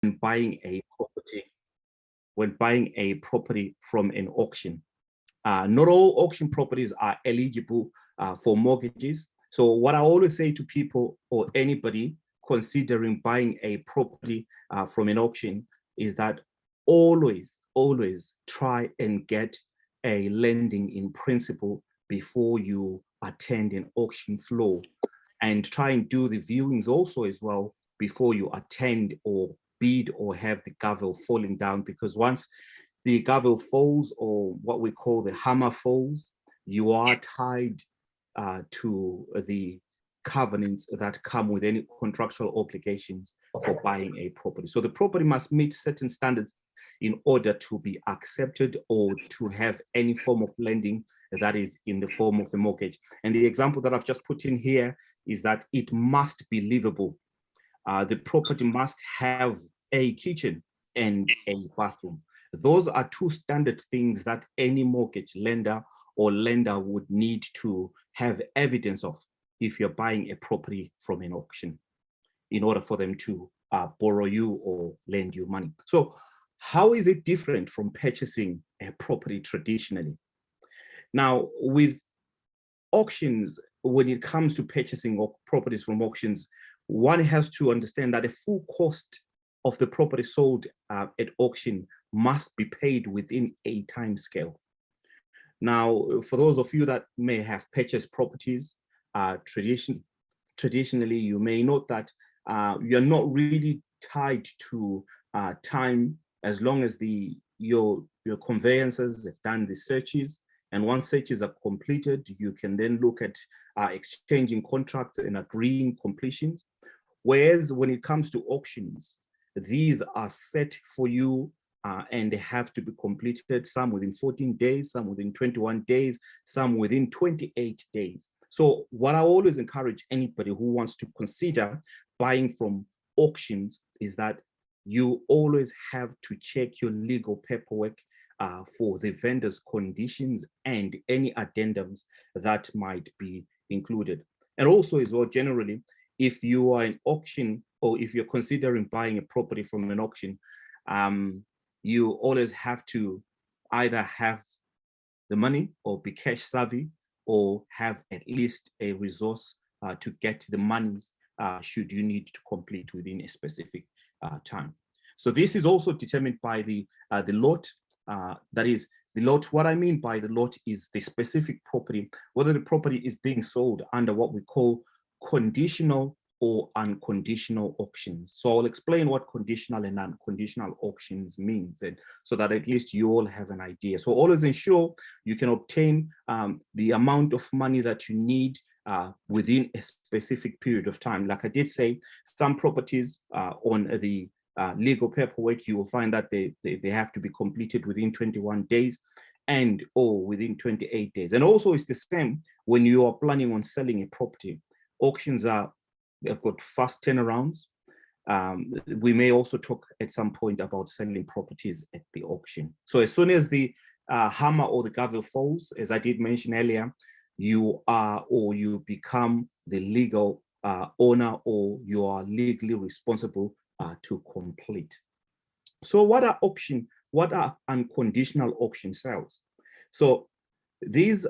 buying a property, when buying a property from an auction. Not all auction properties are eligible for mortgages. So what I always say to people or anybody considering buying a property from an auction is that always try and get a lending in principle before you attend an auction floor, and try and do the viewings also as well before you attend or bid or have the gavel falling down, because once the gavel falls, or what we call the hammer falls, you are tied to the covenants that come with any contractual obligations for buying a property. So the property must meet certain standards in order to be accepted or to have any form of lending that is in the form of a mortgage. And the example that I've just put in here is that it must be livable. The property must have a kitchen and a bathroom. Those are two standard things that any mortgage lender or lender would need to have evidence of if you're buying a property from an auction, in order for them to borrow you or lend you money. So how is it different from purchasing a property traditionally? Now, with auctions, when it comes to purchasing properties from auctions, one has to understand that the full cost of the property sold at auction must be paid within a time scale. Now, for those of you that may have purchased properties traditionally, you may note that you're not really tied to time, as long as your conveyancers have done the searches. And once searches are completed, you can then look at exchanging contracts and agreeing completions. Whereas when it comes to auctions, these are set for you and they have to be completed, some within 14 days, some within 21 days, some within 28 days. So what I always encourage anybody who wants to consider buying from auctions is that you always have to check your legal paperwork for the vendor's conditions and any addendums that might be included. And also as well, generally, if you are an auction, or if you're considering buying a property from an auction, you always have to either have the money or be cash savvy, or have at least a resource to get the monies should you need to complete within a specific time. So this is also determined by the lot. That is, the lot, what I mean by the lot is the specific property, whether the property is being sold under what we call conditional or unconditional auctions. So I'll explain what conditional and unconditional auctions means, and so that at least you all have an idea. So always ensure you can obtain the amount of money that you need within a specific period of time. Like I did say, some properties on the legal paperwork, you will find that they have to be completed within 21 days and or within 28 days. And also it's the same when you are planning on selling a property. Auctions they've got fast turnarounds. We may also talk at some point about selling properties at the auction. So as soon as the hammer or the gavel falls, as I did mention earlier, you are, or you become the legal owner, or you are legally responsible to complete. So what are unconditional auction sales? So these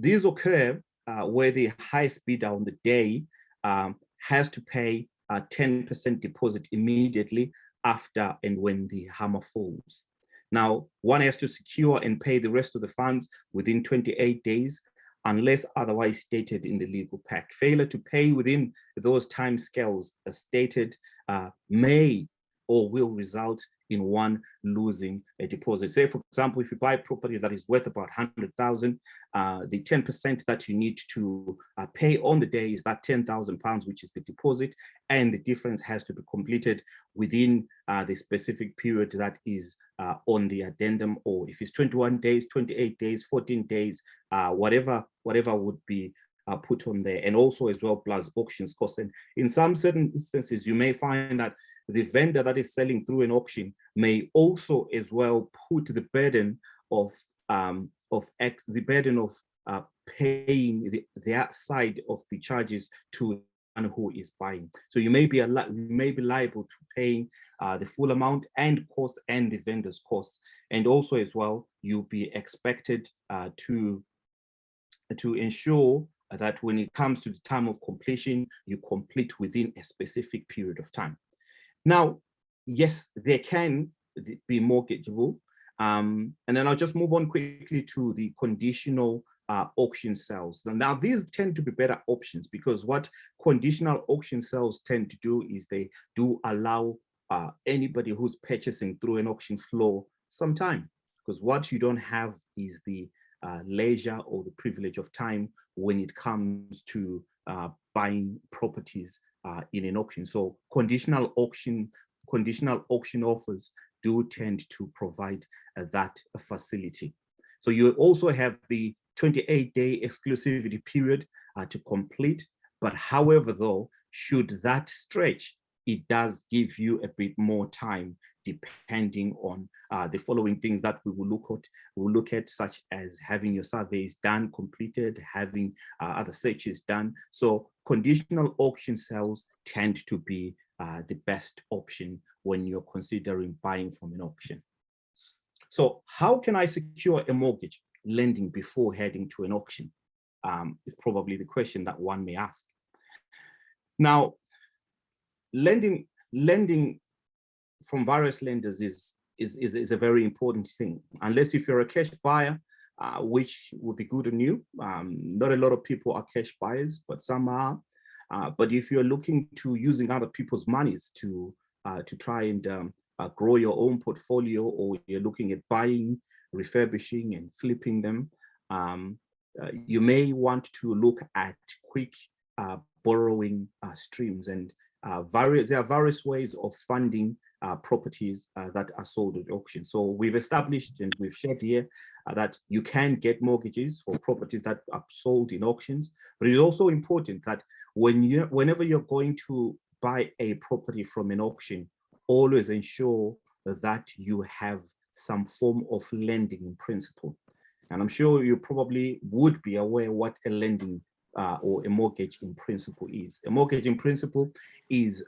occur where the highest bidder on the day has to pay a 10% deposit immediately after and when the hammer falls. Now, one has to secure and pay the rest of the funds within 28 days, unless otherwise stated in the legal pack. Failure to pay within those time scales as stated may or will result in one losing a deposit. Say, for example, if you buy a property that is worth about 100,000, the 10% that you need to pay on the day is that £10,000, which is the deposit, and the difference has to be completed within the specific period that is on the addendum, or if it's 21 days, 28 days, 14 days, whatever would be put on there, and also as well plus auctions cost. And in some certain instances, you may find that the vendor that is selling through an auction may also as well put the burden of paying their side of the charges to who is buying. So you may be liable to paying the full amount and cost and the vendor's costs. And also as well, you'll be expected to ensure that when it comes to the time of completion, you complete within a specific period of time. Now, yes, they can be mortgageable. And then I'll just move on quickly to the conditional auction sales. Now, these tend to be better options because what conditional auction sales tend to do is they do allow anybody who's purchasing through an auction floor some time, because what you don't have is the leisure or the privilege of time when it comes to buying properties in an auction. So conditional auction offers do tend to provide that facility. So you also have the 28-day exclusivity period to complete. But however, though, should that stretch, it does give you a bit more time depending on the following things that we will look at, such as having your surveys done, completed, having other searches done. So conditional auction sales tend to be the best option when you're considering buying from an auction. So how can I secure a mortgage lending before heading to an auction? Is probably the question that one may ask. Now, lending from various lenders is a very important thing, unless if you're a cash buyer, which would be good on you. Not a lot of people are cash buyers, but some are. But if you're looking to using other people's monies to try and grow your own portfolio, or you're looking at buying, refurbishing and flipping them, you may want to look at quick borrowing streams. And there are various ways of funding properties that are sold at auction. So we've established and we've shared here that you can get mortgages for properties that are sold in auctions. But it's also important that whenever you're going to buy a property from an auction, always ensure that you have some form of lending in principle. And I'm sure you probably would be aware what a lending or a mortgage in principle is. A mortgage in principle is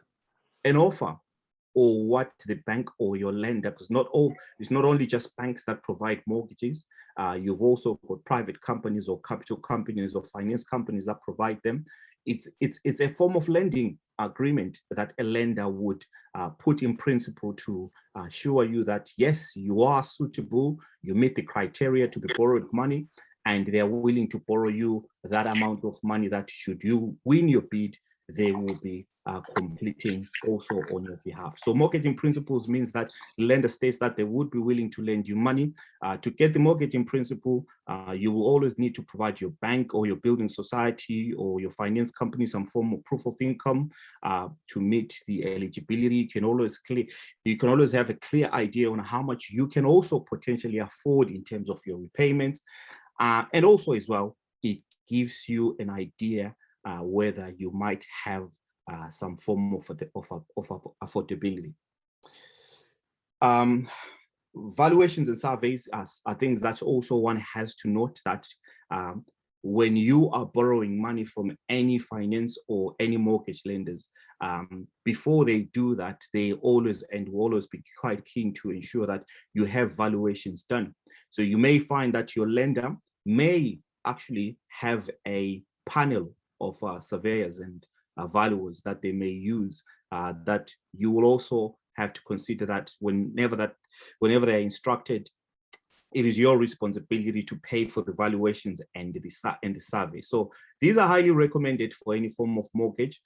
an offer or what the bank or your lender, because it's not only just banks that provide mortgages. You've also got private companies or capital companies or finance companies that provide them. It's a form of lending agreement that a lender would put in principle to assure you that, yes, you are suitable, you meet the criteria to be borrowed money, and they're willing to borrow you that amount of money that should you win your bid, they will be completing also on your behalf. So mortgage in principles means that the lender states that they would be willing to lend you money. To get the mortgage in principle, you will always need to provide your bank or your building society or your finance company some form of proof of income to meet the eligibility. You can always have a clear idea on how much you can also potentially afford in terms of your repayments. And also as well, it gives you an idea whether you might have some form of affordability. Valuations and surveys are things that also one has to note that when you are borrowing money from any finance or any mortgage lenders, before they do that, they always will always be quite keen to ensure that you have valuations done. So you may find that your lender may actually have a panel of surveyors and valuers that they may use, that you will also have to consider that whenever they're instructed, it is your responsibility to pay for the valuations and the survey. So these are highly recommended for any form of mortgage,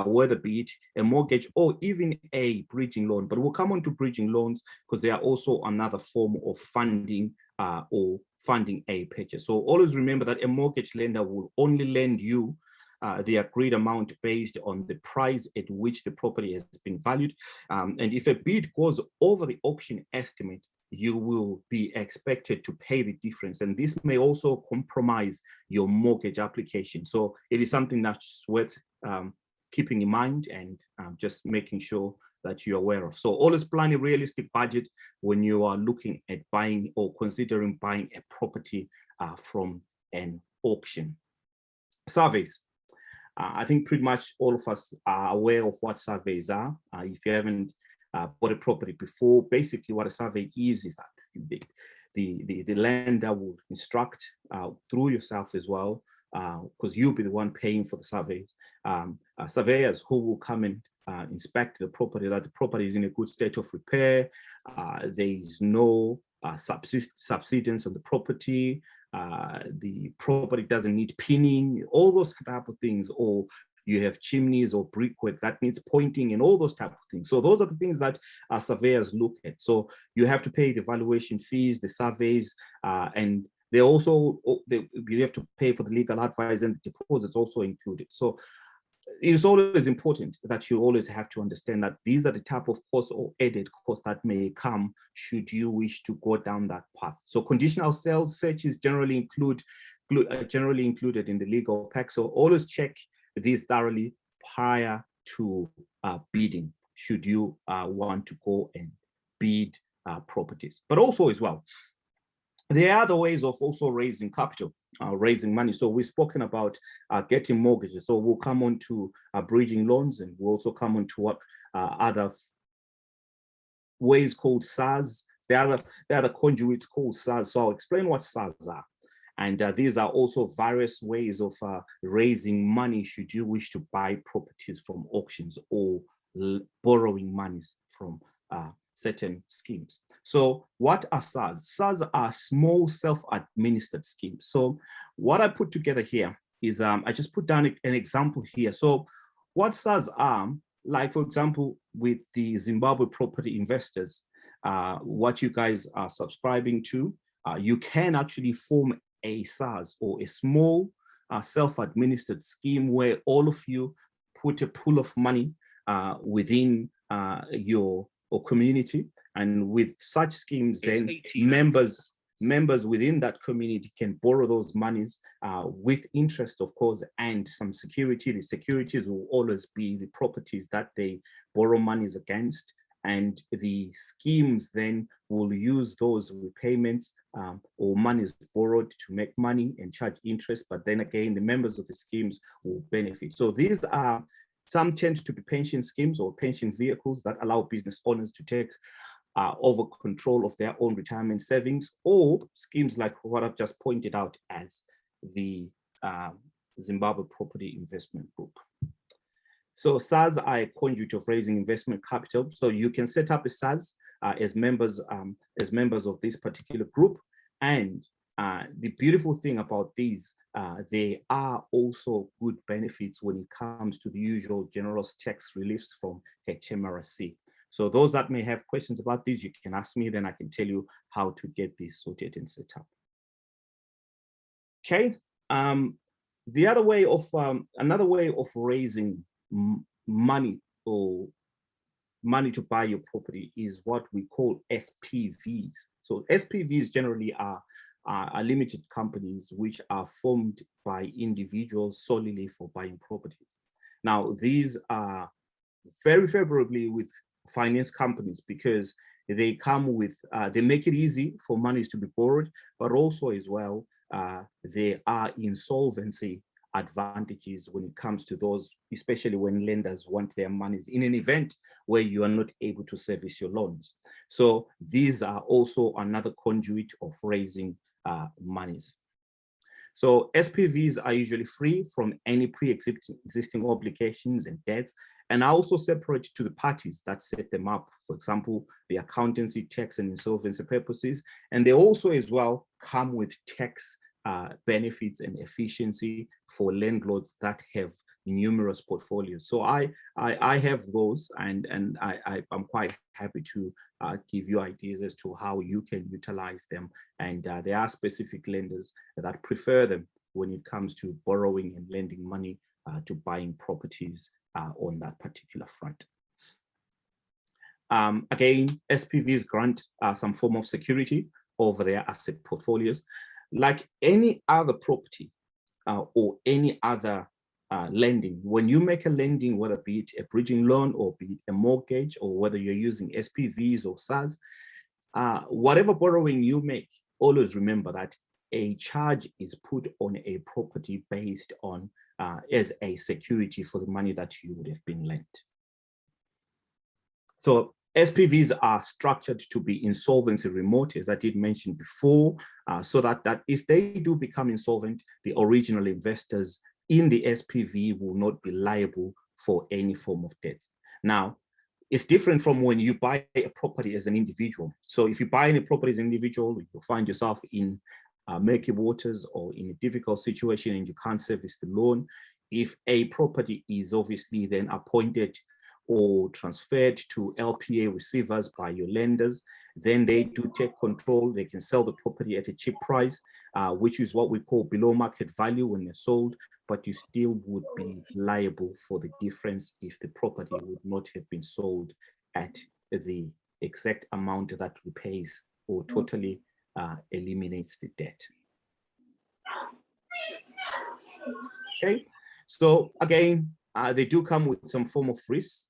whether be it a mortgage or even a bridging loan. But we'll come on to bridging loans because they are also another form of funding or funding a purchase. So always remember that a mortgage lender will only lend you the agreed amount based on the price at which the property has been valued. And if a bid goes over the auction estimate, you will be expected to pay the difference. And this may also compromise your mortgage application. So it is something that's worth keeping in mind and just making sure that you're aware of. So always plan a realistic budget when you are looking at buying or considering buying a property from an auction. Surveys. I think pretty much all of us are aware of what surveys are. If you haven't bought a property before, basically what a survey is that the lender will instruct through yourself as well, because you'll be the one paying for the surveys. Surveyors who will come and inspect the property, that the property is in a good state of repair, there is no subsidence on the property, the property doesn't need pinning, all those type of things, or you have chimneys or brickwork that needs pointing and all those type of things. So those are the things that surveyors look at. So you have to pay the valuation fees, the surveys, and they also, you have to pay for the legal advice, and the deposits also included. So it's always important that you always have to understand that these are the type of costs or added costs that may come should you wish to go down that path. So conditional sales searches generally included in the legal pack. So always check these thoroughly prior to bidding, should you want to go and bid properties. But also as well, there are other ways of also raising capital, raising money. So we've spoken about getting mortgages. So we'll come on to bridging loans, and we'll also come on to what other ways called SARS. There are other conduits called SARS. So I'll explain what SARS are. And these are also various ways of raising money should you wish to buy properties from auctions or borrowing monies from certain schemes. So what are SARS? SARS are small self-administered schemes. So what I put together here is I just put down an example here. So what SARS are, like for example, with the Zimbabwe property investors, what you guys are subscribing to, you can actually form a SARS, or a small self-administered scheme, where all of you put a pool of money within your community, and with such schemes, then members within that community can borrow those monies with interest, of course, and some security. The securities will always be the properties that they borrow monies against, and the schemes then will use those repayments or monies borrowed to make money and charge interest. But then again, the members of the schemes will benefit. So these are, some tend to be pension schemes or pension vehicles that allow business owners to take over control of their own retirement savings, or schemes like what I've just pointed out as the Zimbabwe Property Investment Group. So SARS are a conduit of raising investment capital. So you can set up a SARS as members of this particular group. And the beautiful thing about these, they are also good benefits when it comes to the usual general tax reliefs from HMRC. So those that may have questions about these, you can ask me, then I can tell you how to get this sorted and set up. Okay. The other way of, another way of raising money or money to buy your property is what we call SPVs. So SPVs generally are limited companies which are formed by individuals solely for buying properties. Now, these are very favorably with finance companies because they come with, they make it easy for monies to be borrowed, but also as well, there are insolvency advantages when it comes to those, especially when lenders want their monies in an event where you are not able to service your loans. So these are also another conduit of raising monies. So SPVs are usually free from any pre-existing obligations and debts, and are also separate to the parties that set them up. For example, the accountancy, tax, and insolvency purposes. And they also as well come with tax benefits and efficiency for landlords that have numerous portfolios. So I have those, and I'm quite happy to give you ideas as to how you can utilize them. And there are specific lenders that prefer them when it comes to borrowing and lending money to buying properties on that particular front. Again, SPVs grant some form of security over their asset portfolios. Like any other property or any other lending, when you make a lending, whether be it a bridging loan or be it a mortgage, or whether you're using SPVs or SARS, whatever borrowing you make, always remember that a charge is put on a property based on as a security for the money that you would have been lent. So SPVs are structured to be insolvency remote, as I did mention before, so that if they do become insolvent, the original investors in the SPV will not be liable for any form of debt. Now, it's different from when you buy a property as an individual. So if you buy any property as an individual, you find yourself in murky waters or in a difficult situation and you can't service the loan. If a property is obviously then appointed or transferred to LPA receivers by your lenders, then they do take control. They can sell the property at a cheap price, which is what we call below market value when they're sold, but you still would be liable for the difference if the property would not have been sold at the exact amount that repays or totally eliminates the debt. Okay, so again, they do come with some form of risk,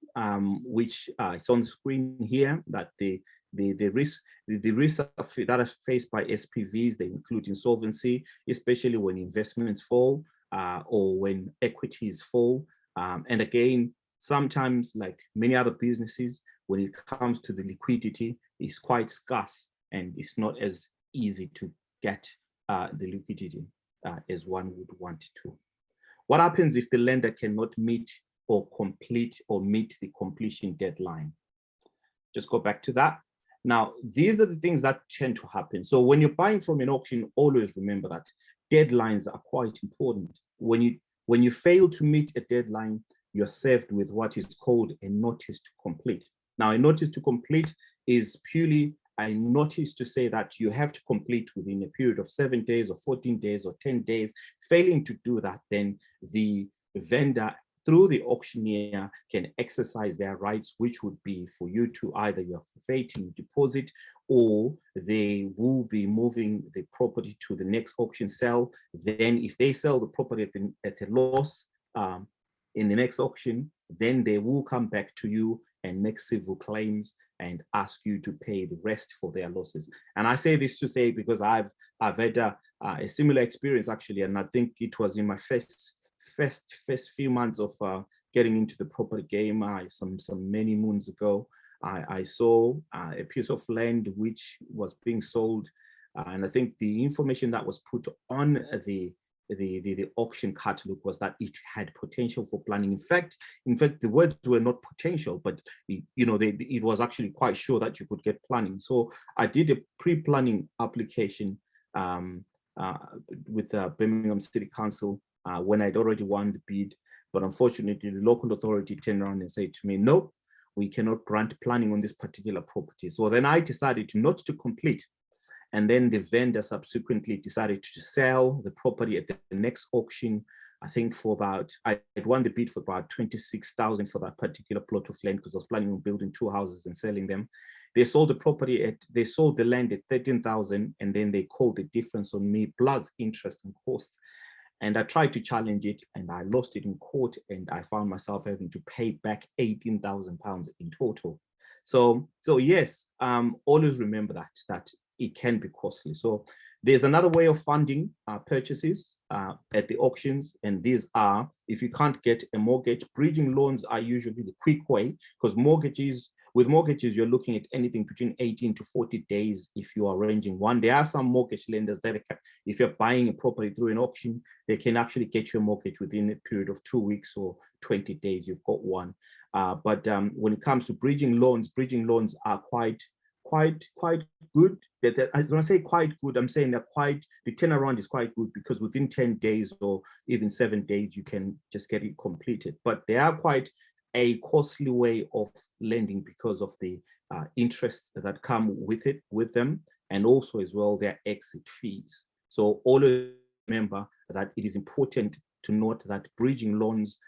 which it's on the screen here, that the risk that is faced by SPVs, they include insolvency, especially when investments fall or when equities fall. And again, sometimes, like many other businesses, when it comes to the liquidity, it's quite scarce and it's not as easy to get the liquidity as one would want to. What happens if the lender cannot meet or complete or meet the completion deadline? Just go back to that. Now, these are the things that tend to happen. So when you're buying from an auction, always remember that deadlines are quite important. When you fail to meet a deadline, you're served with what is called a notice to complete. Now, a notice to complete is purely a notice to say that you have to complete within a period of 7 days or 14 days or 10 days. Failing to do that, then the vendor, through the auctioneer, can exercise their rights, which would be for you to either you're forfeiting deposit or they will be moving the property to the next auction sale. Then if they sell the property at a loss in the next auction, then they will come back to you and make civil claims and ask you to pay the rest for their losses. And I say this to say, because I've had a similar experience actually, and I think it was in my first few months of getting into the property game, some many moons ago. I saw a piece of land which was being sold, and I think the information that was put on the auction catalog was that it had potential for planning. In fact, the words were not potential, but it was actually quite sure that you could get planning. So I did a pre-planning application with Birmingham City Council when I'd already won the bid, but unfortunately the local authority turned around and said to me, "No, we cannot grant planning on this particular property." So then I decided not to complete. And then the vendor subsequently decided to sell the property at the next auction, I think for about, I had won the bid for about 26,000 for that particular plot of land, because I was planning on building 2 houses and selling them. They sold they sold the land at 13,000, and then they called the difference on me plus interest and costs. And I tried to challenge it and I lost it in court, and I found myself having to pay back £18,000 in total. So yes, always remember that it can be costly. So there's another way of funding purchases at the auctions, and these are, if you can't get a mortgage, bridging loans are usually the quick way, because with mortgages, you're looking at anything between 18 to 40 days if you are arranging one. There are some mortgage lenders that, if you're buying a property through an auction, they can actually get you a mortgage within a period of 2 weeks or 20 days, you've got one. But when it comes to bridging loans are quite good. When I say quite good, I'm saying that the turnaround is quite good, because within 10 days or even 7 days, you can just get it completed. But they are quite a costly way of lending because of the interests that come with them, and also as well their exit fees. So always remember that it is important to note that bridging loans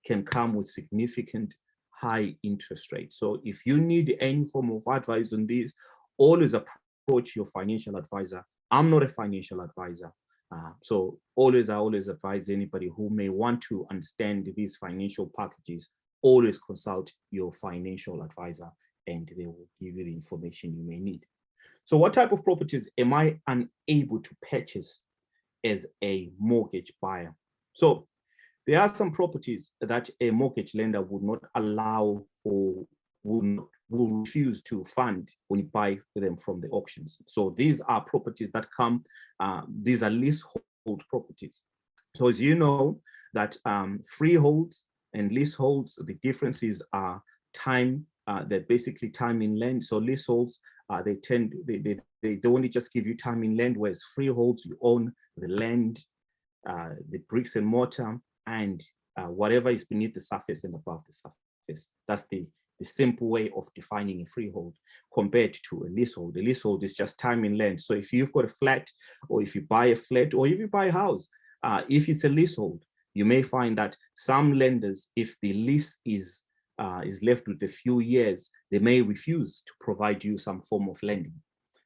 can come with significant high interest rates. So if you need any form of advice on these, always approach your financial advisor. I'm not a financial advisor. So I always advise anybody who may want to understand these financial packages, always consult your financial advisor and they will give you the information you may need. So what type of properties am I unable to purchase as a mortgage buyer? So there are some properties that a mortgage lender would not allow or will refuse to fund when you buy them from the auctions. So these are properties that come, these are leasehold properties. So as you know that freeholds and leaseholds, the differences are time, they're basically time in land. So leaseholds, they only just give you time in land, whereas freeholds, you own the land, the bricks and mortar, and whatever is beneath the surface and above the surface. That's the simple way of defining a freehold compared to a leasehold. A leasehold is just time in land. So if you've got a flat, or if you buy a flat, or if you buy a house, if it's a leasehold, you may find that some lenders, if the lease is left with a few years, they may refuse to provide you some form of lending.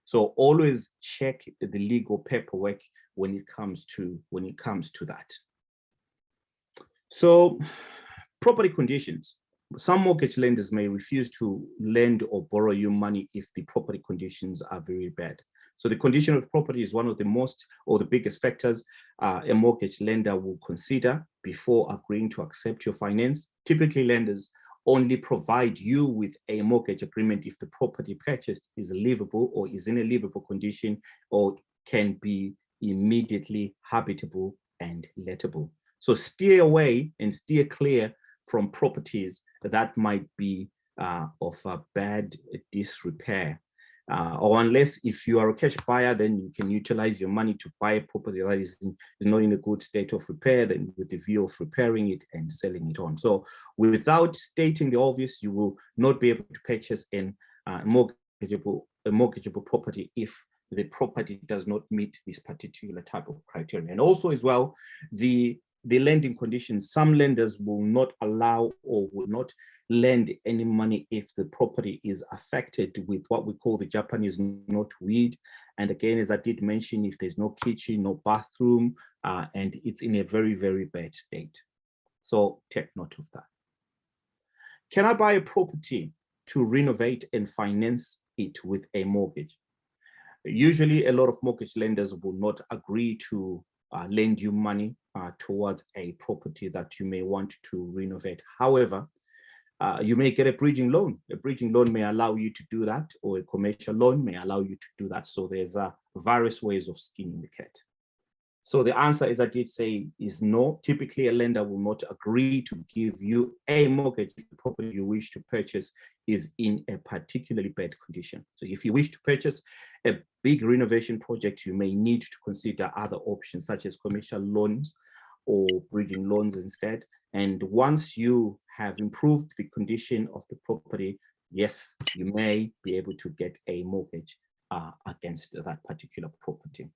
So always check the legal paperwork when it comes to that. So property conditions. Some mortgage lenders may refuse to lend or borrow you money if the property conditions are very bad. So the condition of property is one of the most or the biggest factors a mortgage lender will consider before agreeing to accept your finance. Typically, lenders only provide you with a mortgage agreement if the property purchased is livable or is in a livable condition or can be immediately habitable and lettable. So steer away and steer clear from properties that might be of a bad disrepair. Or unless if you are a cash buyer, then you can utilize your money to buy a property that is not in a good state of repair, then with the view of repairing it and selling it on. So without stating the obvious, you will not be able to purchase a mortgageable property if the property does not meet this particular type of criteria. And also as well, the lending conditions, some lenders will not allow or will not lend any money if the property is affected with what we call the Japanese knotweed. And again, as I did mention, if there's no kitchen, no bathroom, and it's in a very, very bad state. So take note of that. Can I buy a property to renovate and finance it with a mortgage? Usually, a lot of mortgage lenders will not agree to lend you money towards a property that you may want to renovate. However, you may get a bridging loan. A bridging loan may allow you to do that, or a commercial loan may allow you to do that. So there's various ways of skinning the cat. So the answer, as I did say, is no. Typically, a lender will not agree to give you a mortgage if the property you wish to purchase is in a particularly bad condition. So if you wish to purchase a big renovation project, you may need to consider other options such as commercial loans or bridging loans instead. And once you have improved the condition of the property, yes, you may be able to get a mortgage against that particular property.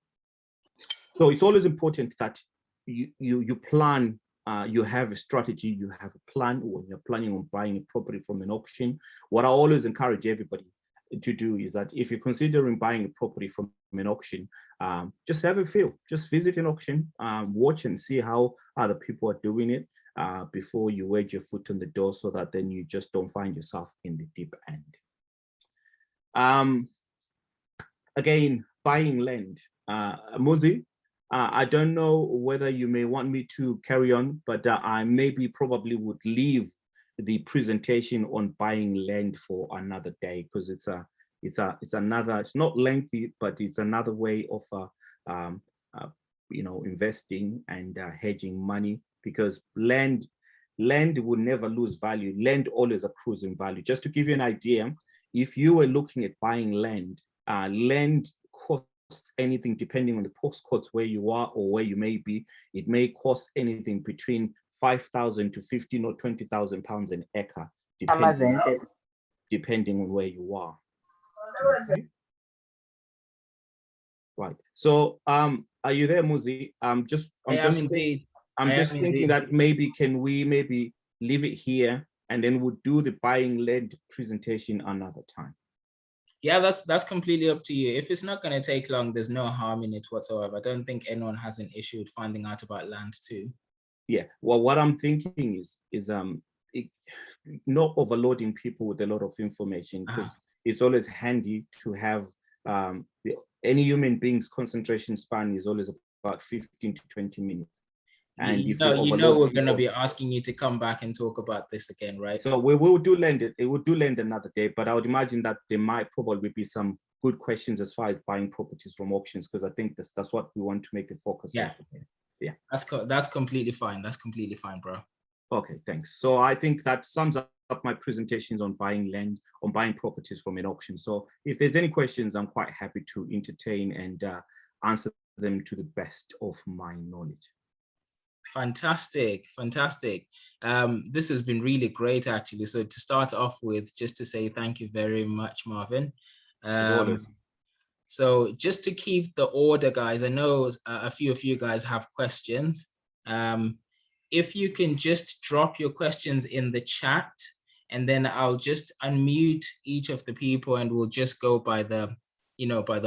So it's always important that you plan, you have a strategy, you have a plan when you're planning on buying a property from an auction. What I always encourage everybody to do is that if you're considering buying a property from an auction, just have a feel, just visit an auction, watch and see how other people are doing it before you wedge your foot on the door, so that then you just don't find yourself in the deep end. Again, buying land. Muzi, I don't know whether you may want me to carry on, but I maybe probably would leave the presentation on buying land for another day, because it's another, it's not lengthy, but it's another way of investing and hedging money, because land will never lose value. Land always accrues in value. Just to give you an idea, if you were looking at buying land, land costs anything, depending on the postcodes where you are or where you may be, it may cost anything between 5,000 to 15 or 20,000 pounds an acre, depending on where you are. Okay. Right. So, are you there, Muzi? I'm just thinking that maybe can we leave it here, and then we'll do the buying land presentation another time. Yeah, that's completely up to you. If it's not going to take long, there's no harm in it whatsoever. I don't think anyone has an issue with finding out about land too. Yeah. Well, what I'm thinking is not overloading people with a lot of information, because it's always handy to have any human being's concentration span is always about 15 to 20 minutes. And if we're overload going to people, be asking you to come back and talk about this again, right? so we will do lend it. It will do lend another day, but I would imagine that there might probably be some good questions as far as buying properties from auctions, because I think that's what we want to make the focus of today. Yeah, that's completely fine. That's completely fine, bro. Okay, thanks. So I think that sums up my presentations on buying properties from an auction. So if there's any questions, I'm quite happy to entertain and answer them to the best of my knowledge. Fantastic. This has been really great, actually. So to start off with, just to say thank you very much, Marvin. So just to keep the order, guys, I know a few of you guys have questions. If you can just drop your questions in the chat, and then I'll just unmute each of the people, and we'll just go by the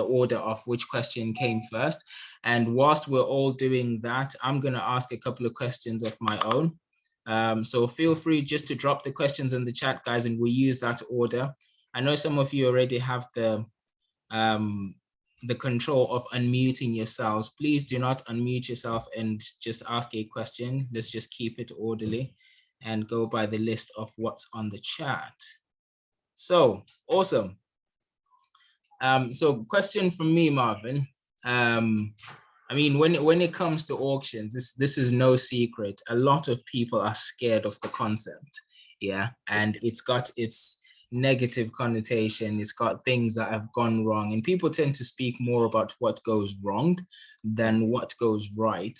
order of which question came first. And whilst we're all doing that, I'm going to ask a couple of questions of my own. So feel free just to drop the questions in the chat, guys, and we'll use that order. I know some of you already have the control of unmuting yourselves. Please do not unmute yourself and just ask a question. Let's just keep it orderly and go by the list of what's on the chat. So awesome. So question from me, Marvin. I mean, when it comes to auctions, this is no secret. A lot of people are scared of the concept, yeah, and it's got its negative connotation. It's got things that have gone wrong, and people tend to speak more about what goes wrong than what goes right.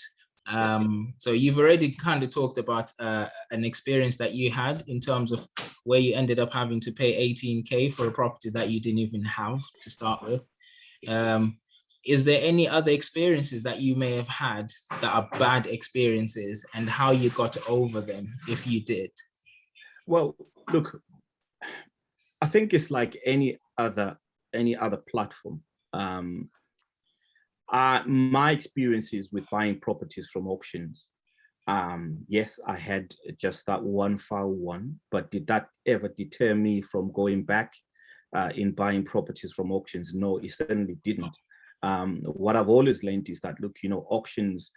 So you've already kind of talked about an experience that you had in terms of where you ended up having to pay 18K for a property that you didn't even have to start with. Is there any other experiences that you may have had that are bad experiences, and how you got over them, if you did? Well, look, I think it's like any other platform. My experiences with buying properties from auctions, yes, I had just that one foul one, but did that ever deter me from going back in buying properties from auctions? No, it certainly didn't. What I've always learned is that, look, auctions,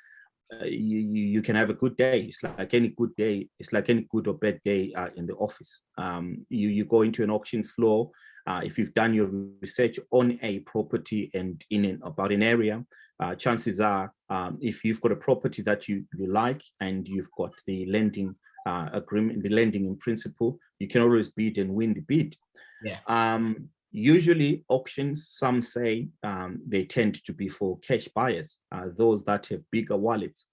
you can have a good day. It's like any good day. It's like any good or bad day in the office. You go into an auction floor. If you've done your research on a property and about an area, chances are, if you've got a property that you like and you've got the lending agreement, the lending in principle, you can always bid and win the bid. Yeah. Usually auctions, some say they tend to be for cash buyers, those that have bigger wallets.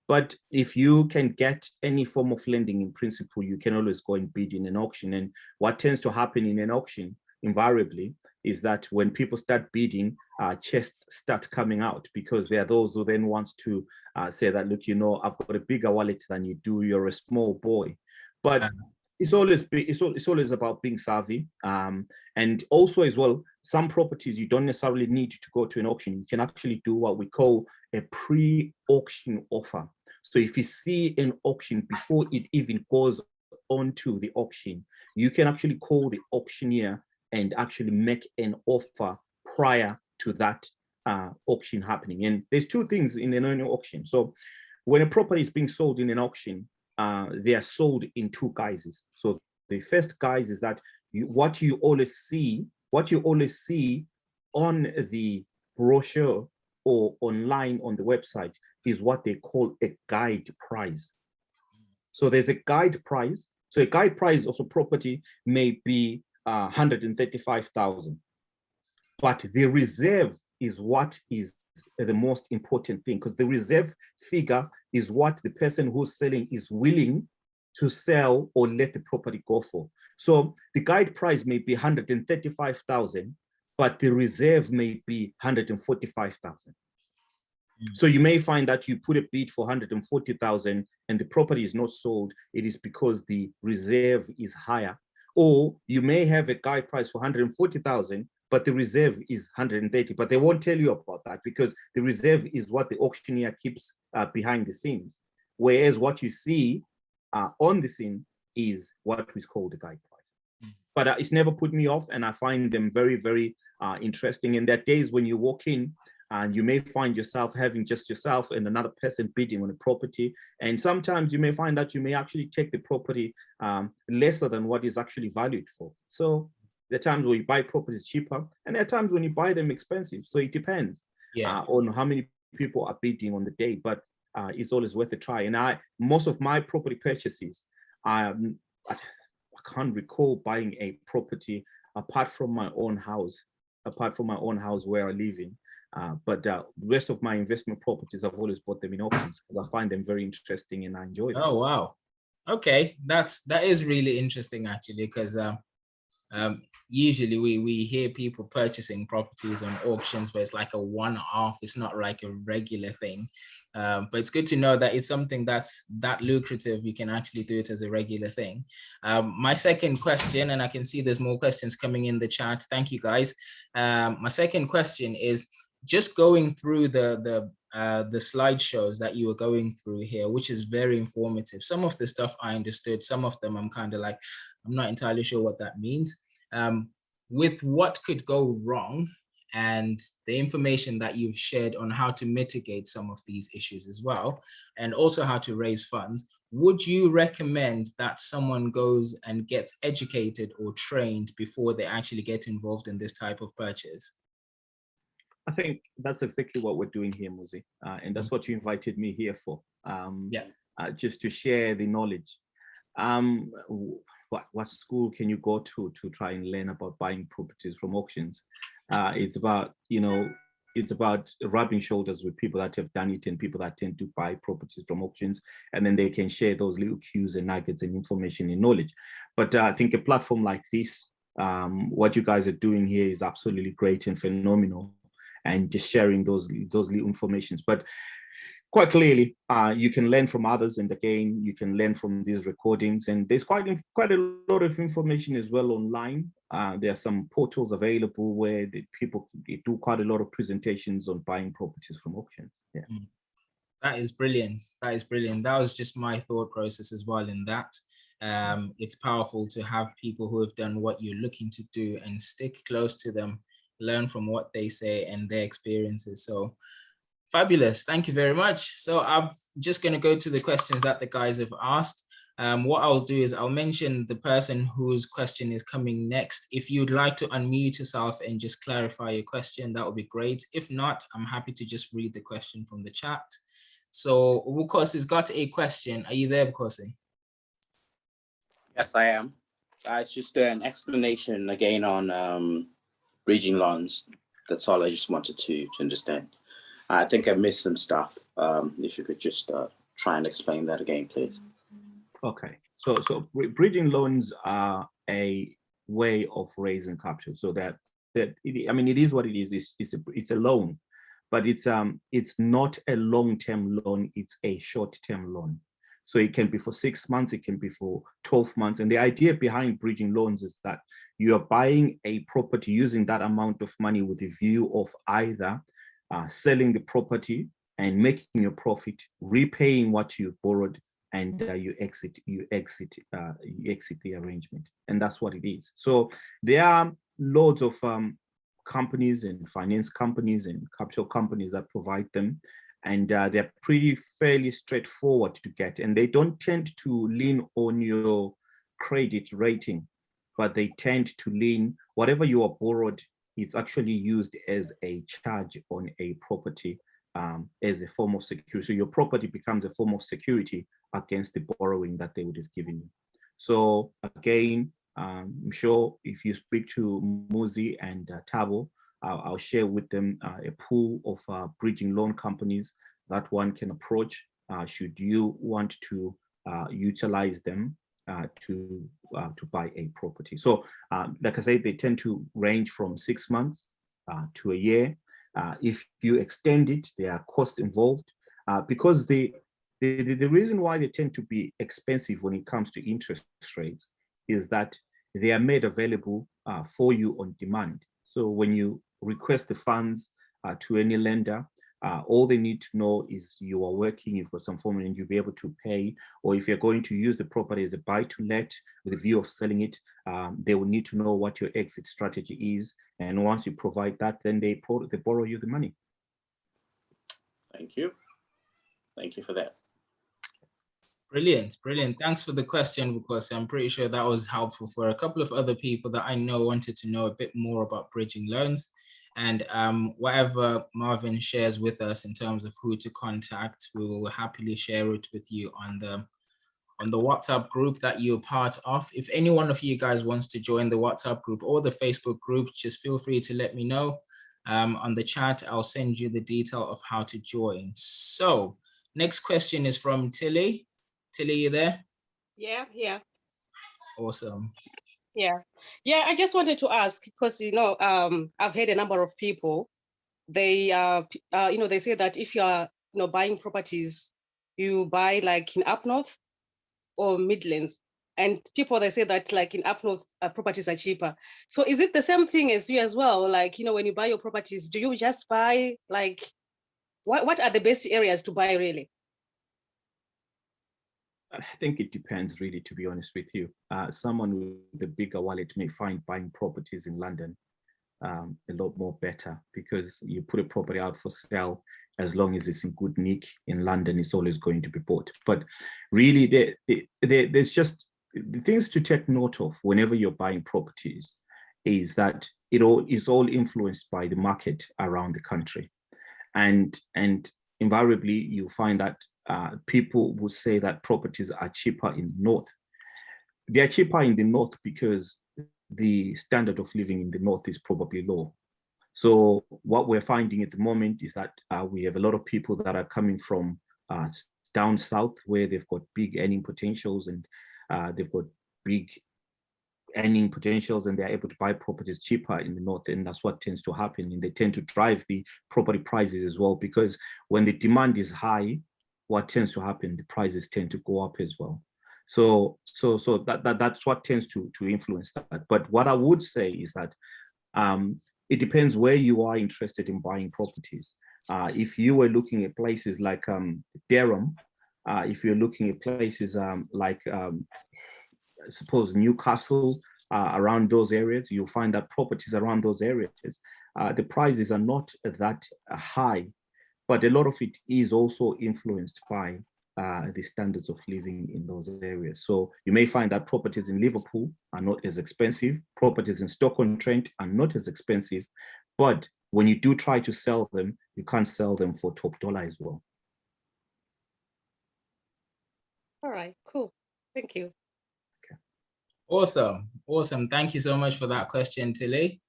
But if you can get any form of lending in principle, you can always go and bid in an auction. And what tends to happen in an auction invariably is that when people start bidding, chests start coming out, because there are those who then wants to say that, look, I've got a bigger wallet than you do, you're a small boy. But it's always about being savvy, and also as well, some properties you don't necessarily need to go to an auction. You can actually do what we call a pre-auction offer. So if you see an auction before it even goes onto the auction, you can actually call the auctioneer and actually make an offer prior to that auction happening. And there's two things in an annual auction. So when a property is being sold in an auction, they are sold in two guises. So the first guise is that what you always see on the brochure or online on the website is what they call a guide price. So there's a guide price. So a guide price of a property may be 135,000, but the reserve is what is the most important thing, because the reserve figure is what the person who's selling is willing to sell or let the property go for. So the guide price may be 135,000, but the reserve may be 145,000. So you may find that you put a bid for 140,000 and the property is not sold. It is because the reserve is higher. Or you may have a guide price for 140,000, but the reserve is 130, but they won't tell you about that, because the reserve is what the auctioneer keeps behind the scenes. Whereas what you see on the scene is what is called the guide price. But it's never put me off, and I find them very, very interesting. And there are days when you walk in And you may find yourself having just yourself and another person bidding on a property. And sometimes you may find that you may actually take the property lesser than what is actually valued for. So there are times where you buy properties cheaper, and there are times when you buy them expensive. So it depends on how many people are bidding on the day, but it's always worth a try. And most of my property purchases, I can't recall buying a property apart from my own house where I live in. But the rest of my investment properties, I've always bought them in auctions because I find them very interesting and I enjoy them. Oh, wow. Okay, that is really interesting actually, because usually we hear people purchasing properties on auctions where it's like a one-off, it's not like a regular thing. But it's good to know that it's something that's that lucrative, you can actually do it as a regular thing. My second question, and I can see there's more questions coming in the chat, thank you guys. My second question is just going through the slideshows that you were going through here, which is very informative. Some of the stuff I understood, some of them I'm kind of like, I'm not entirely sure what that means. With what could go wrong and the information that you've shared on how to mitigate some of these issues as well, and also how to raise funds, would you recommend that someone goes and gets educated or trained before they actually get involved in this type of purchase? I think that's exactly what we're doing here, Muzi, and that's what you invited me here for. Just to share the knowledge. What school can you go to try and learn about buying properties from auctions? It's about, it's about rubbing shoulders with people that have done it and people that tend to buy properties from auctions, and then they can share those little cues and nuggets and information and knowledge. But I think a platform like this, what you guys are doing here is absolutely great and phenomenal, and just sharing those little informations. But quite clearly, you can learn from others, and again, you can learn from these recordings. And there's quite a lot of information as well online. There are some portals available where people do quite a lot of presentations on buying properties from auctions. Yeah. That is brilliant. That is brilliant. That was just my thought process as well in that. It's powerful to have people who have done what you're looking to do and stick close to them, learn from what they say and their experiences. So fabulous. Thank you very much. So I'm just going to go to the questions that the guys have asked. What I'll do is I'll mention the person whose question is coming next. If you'd like to unmute yourself and just clarify your question, that would be great. If not, I'm happy to just read the question from the chat. So Wukosi has got a question. Are you there, Wukosi? Yes, I am. It's just an explanation again on bridging loans. That's all I just wanted to understand. I think I missed some stuff. If you could just try and explain that again, please. Okay. So bridging loans are a way of raising capital. So that it is what it is. It's a loan, but it's not a long-term loan. It's a short-term loan. So it can be for 6 months, it can be for 12 months. And the idea behind bridging loans is that you are buying a property using that amount of money with a view of either selling the property and making your profit, repaying what you've borrowed, and you exit the arrangement. And that's what it is. So there are loads of companies and finance companies and capital companies that provide them. And they're fairly straightforward to get. And they don't tend to lean on your credit rating, but they tend to lean, whatever you are borrowed, it's actually used as a charge on a property as a form of security. So your property becomes a form of security against the borrowing that they would have given you. So again, I'm sure if you speak to Muzi and Tabo, I'll share with them a pool of bridging loan companies that one can approach should you want to utilize them to buy a property. So like I said, they tend to range from 6 months to a year. If you extend it, there are costs involved because the reason why they tend to be expensive when it comes to interest rates is that they are made available for you on demand. So when you request the funds to any lender, all they need to know is you are working, you've got some form, and you'll be able to pay. Or if you're going to use the property as a buy-to-let with a view of selling it, they will need to know what your exit strategy is. And once you provide that, then they borrow you the money. Thank you. Thank you for that. Brilliant, brilliant. Thanks for the question, because I'm pretty sure that was helpful for a couple of other people that I know wanted to know a bit more about bridging loans. And whatever Marvin shares with us in terms of who to contact, we will happily share it with you on the WhatsApp group that you're part of. If any one of you guys wants to join the WhatsApp group or the Facebook group, just feel free to let me know. On the chat, I'll send you the detail of how to join. So next question is from Tilly. Tilly, you there? Yeah. Awesome. Yeah. I just wanted to ask, because, I've heard a number of people, they, they say that if you are, buying properties, you buy like in up north or Midlands. And people, they say that like in up north, properties are cheaper. So is it the same thing as you as well? Like, when you buy your properties, do you just buy like, what are the best areas to buy really? I think it depends, really, to be honest with you. Someone with a bigger wallet may find buying properties in London a lot more better, because you put a property out for sale, as long as it's in good nick in London, it's always going to be bought. But really, there's just the things to take note of whenever you're buying properties is that it all is all influenced by the market around the country. And invariably, you find that people would say that properties are cheaper in the north. They are cheaper in the north because the standard of living in the north is probably low. So what we're finding at the moment is that we have a lot of people that are coming from down south, where they've got big earning potentials, and they've got big earning potentials, and they're able to buy properties cheaper in the north. And that's what tends to happen. And they tend to drive the property prices as well, because when the demand is high, what tends to happen, the prices tend to go up as well. So that's what tends to influence that. But what I would say is that it depends where you are interested in buying properties. If you were looking at places like Durham, if you're looking at places like suppose Newcastle, around those areas, you'll find that properties around those areas, the prices are not that high, but a lot of it is also influenced by the standards of living in those areas. So you may find that properties in Liverpool are not as expensive, properties in Stoke-on-Trent are not as expensive, but when you do try to sell them, you can't sell them for top dollar as well. All right, cool. Thank you. Okay. Awesome. Thank you so much for that question, Tilly.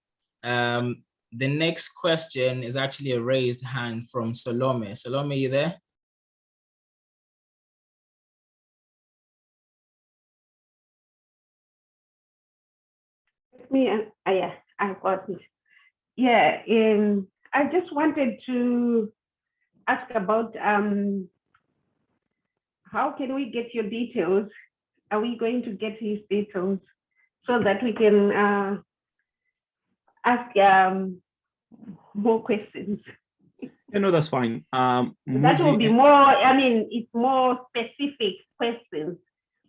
The next question is actually a raised hand from Salome. Salome, you there? Me, yeah, I've got it. Yeah, I just wanted to ask about how can we get your details? Are we going to get his details so that we can ask more questions? Yeah, no, that's fine. That will be more, it's more specific questions.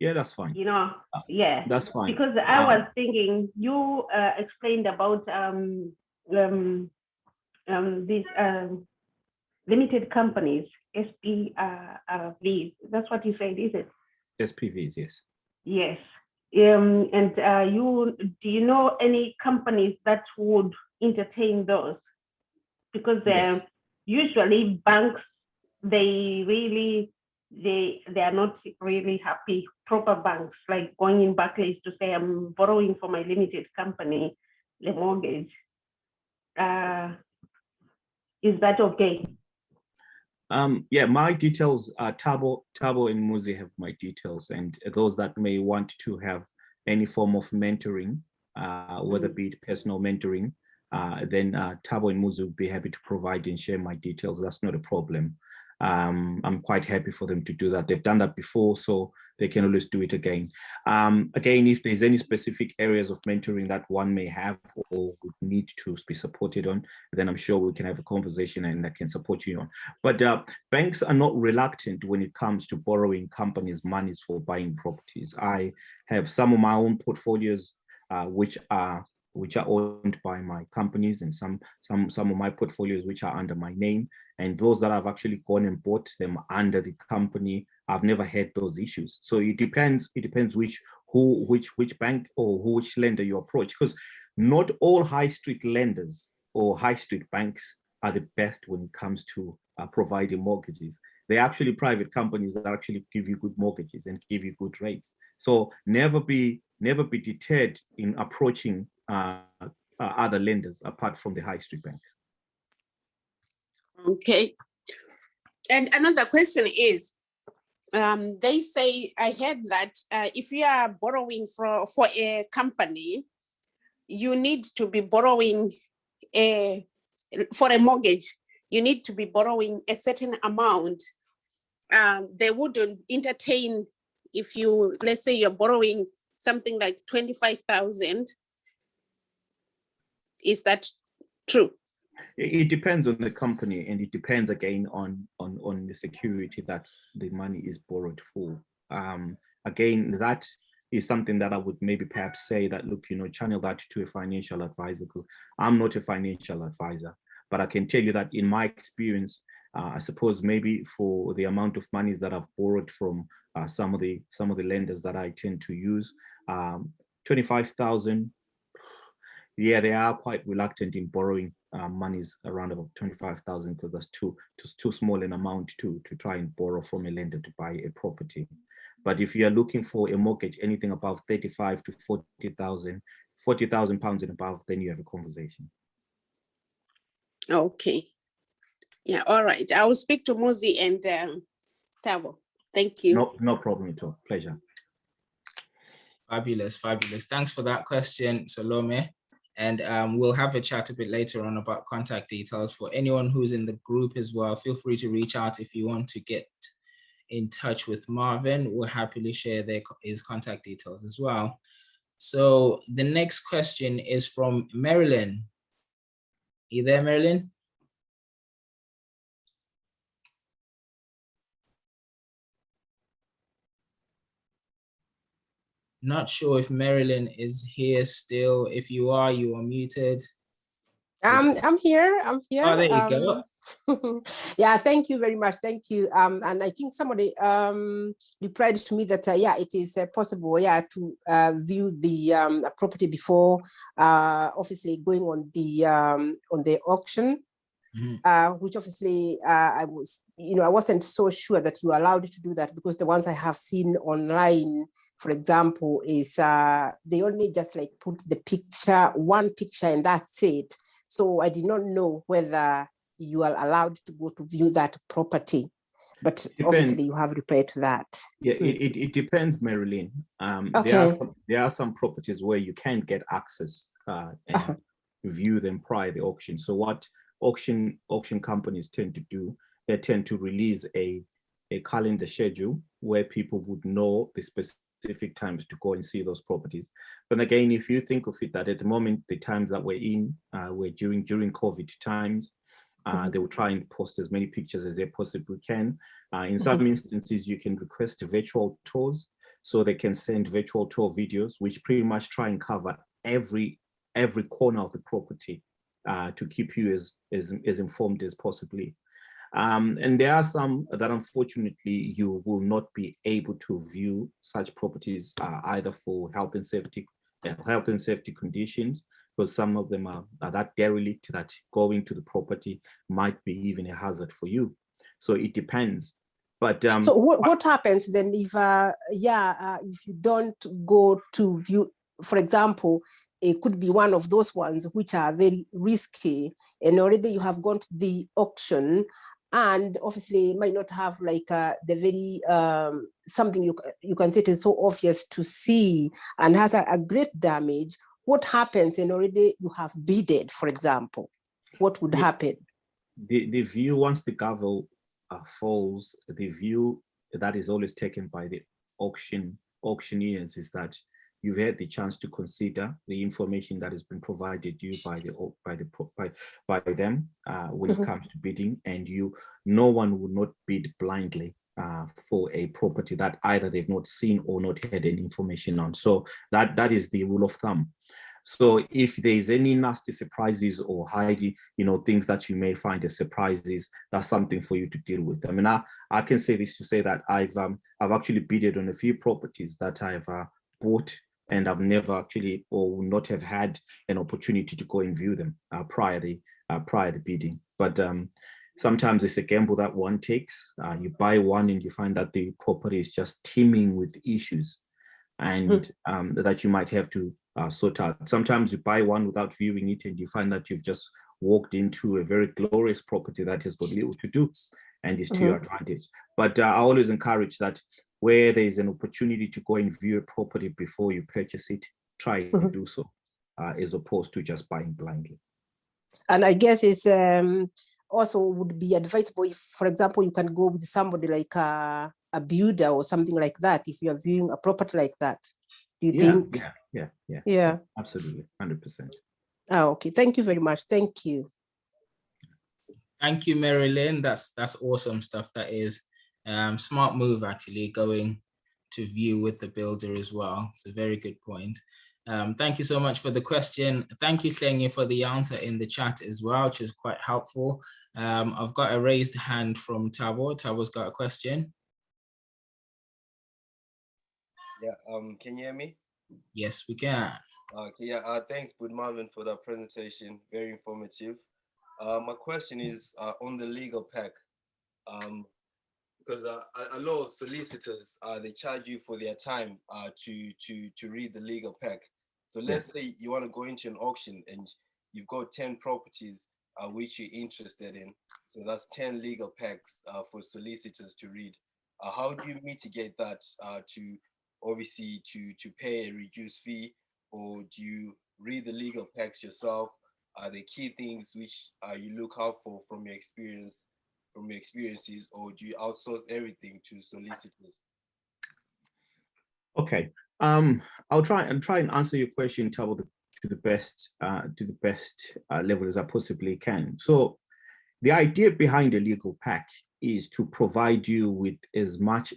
Yeah, that's fine. Yeah, that's fine. Because I was thinking you explained about these limited companies, SPVs. That's what you said, is it? SPVs, yes. Yes. And do you know any companies that would entertain those? Because Yes. Usually banks, they are not really happy. Proper banks, like going in Barclays to say, I'm borrowing for my limited company, the mortgage. Is that okay? Yeah, my details, Tabo and Muzi have my details, and those that may want to have any form of mentoring, whether it be personal mentoring, then Tabo and Muzi will be happy to provide and share my details. That's not a problem. I'm quite happy for them to do that. They've done that before, so they can always do it again. Again, if there's any specific areas of mentoring that one may have or would need to be supported on, then I'm sure we can have a conversation and I can support you on. But banks are not reluctant when it comes to borrowing companies' monies for buying properties. I have some of my own portfolios which are which are owned by my companies, and some of my portfolios which are under my name, and those that I've actually gone and bought them under the company, I've never had those issues. So it depends which bank or which lender you approach, because not all high street lenders or high street banks are the best when it comes to providing mortgages. They're actually private companies that actually give you good mortgages and give you good rates. So never be deterred in approaching other lenders apart from the high street banks. Okay. And another question is, they say, I heard that if you are borrowing for a company, you need to be borrowing for a mortgage, you need to be borrowing a certain amount. They wouldn't entertain if you, let's say you're borrowing something like 25,000. Is that true? It depends on the company, and it depends again on the security that the money is borrowed for. Again, that is something that I would maybe perhaps say that, look, channel that to a financial advisor, because I'm not a financial advisor. But I can tell you that in my experience, I suppose maybe for the amount of monies that I've borrowed from some of the lenders that I tend to use, 25,000. Yeah, they are quite reluctant in borrowing monies around about 25,000, because that's too small an amount to try and borrow from a lender to buy a property. But if you are looking for a mortgage, anything above 35 to 40,000 pounds and above, then you have a conversation. Okay. Yeah, all right. I will speak to Muzi and Tabo. Thank you. No problem at all. Pleasure. Fabulous. Thanks for that question, Salome. And we'll have a chat a bit later on about contact details for anyone who's in the group as well. Feel free to reach out if you want to get in touch with Marvin. We'll happily share his contact details as well. So the next question is from Marilyn. You there, Marilyn? Not sure if Marilyn is here still. If you are muted. I'm here. Oh, there you go. Yeah, thank you very much. Thank you. And I think somebody replied to me that yeah, it is possible, yeah, to view the property before obviously going on the auction. Which obviously I wasn't so sure that you were allowed to do that, because the ones I have seen online, for example, is they only just like put the picture, one picture, and that's it. So I did not know whether you are allowed to go to view that property, but obviously you have replied to that. Yeah, it depends, Marilyn. Okay. There are some properties where you can get access and view them prior to the auction. So what auction companies tend to do, they tend to release a calendar schedule where people would know the specific times to go and see those properties. But again, if you think of it that at the moment, the times that we're in, we're during COVID times, they will try and post as many pictures as they possibly can. In some instances, you can request virtual tours, so they can send virtual tour videos, which pretty much try and cover every corner of the property to keep you as informed as possibly. And there are some that unfortunately you will not be able to view such properties either for health and safety conditions, because some of them are that derelict that going to the property might be even a hazard for you. So it depends. But so what happens then if if you don't go to view, for example, it could be one of those ones which are very risky, and already you have gone to the auction, and obviously might not have like the very something you can say it is so obvious to see and has a great damage. What happens, and already you have bidded, for example? What would happen? The view, once the gavel falls, the view that is always taken by the auctioneers is that you've had the chance to consider the information that has been provided you by them when it comes to bidding, and no one will not bid blindly for a property that either they've not seen or not had any information on. So that is the rule of thumb. So if there's any nasty surprises or hiding, things that you may find as surprises, that's something for you to deal with. I mean, I can say this to say that I've actually bidded on a few properties that I've bought, and I've never actually, or would not have had an opportunity to go and view them prior to bidding. But sometimes it's a gamble that one takes. You buy one and you find that the property is just teeming with issues, and that you might have to sort out. Sometimes you buy one without viewing it and you find that you've just walked into a very glorious property that has got little to do and is to your advantage. But I always encourage that where there is an opportunity to go and view a property before you purchase it, try to do so, as opposed to just buying blindly. And I guess it's also would be advisable if, for example, you can go with somebody like a builder or something like that if you're viewing a property like that. Do you think? Yeah, absolutely, 100%. Oh, okay. Thank you very much. Thank you. Thank you, Marilyn. That's awesome stuff. That is smart move, actually, going to view with the builder as well. It's a very good point. Thank you so much for the question. Thank you, Senya, for the answer in the chat as well, which is quite helpful. I've got a raised hand from Tabo. Tabo's got a question. Yeah, can you hear me? Yes, we can. Okay, yeah, thanks, Marven, for that presentation. Very informative. My question is on the legal pack, because a lot of solicitors, they charge you for their time to read the legal pack. So let's say you want to go into an auction and you've got 10 properties which you're interested in. So that's 10 legal packs for solicitors to read. How do you mitigate that to obviously to pay a reduced fee, or do you read the legal packs yourself? Are the key things which you look out for from your experiences, or do you outsource everything to solicitors? Okay, I'll try and answer your question, Tabo, to the best level as I possibly can. So the idea behind a legal pack is to provide you with as much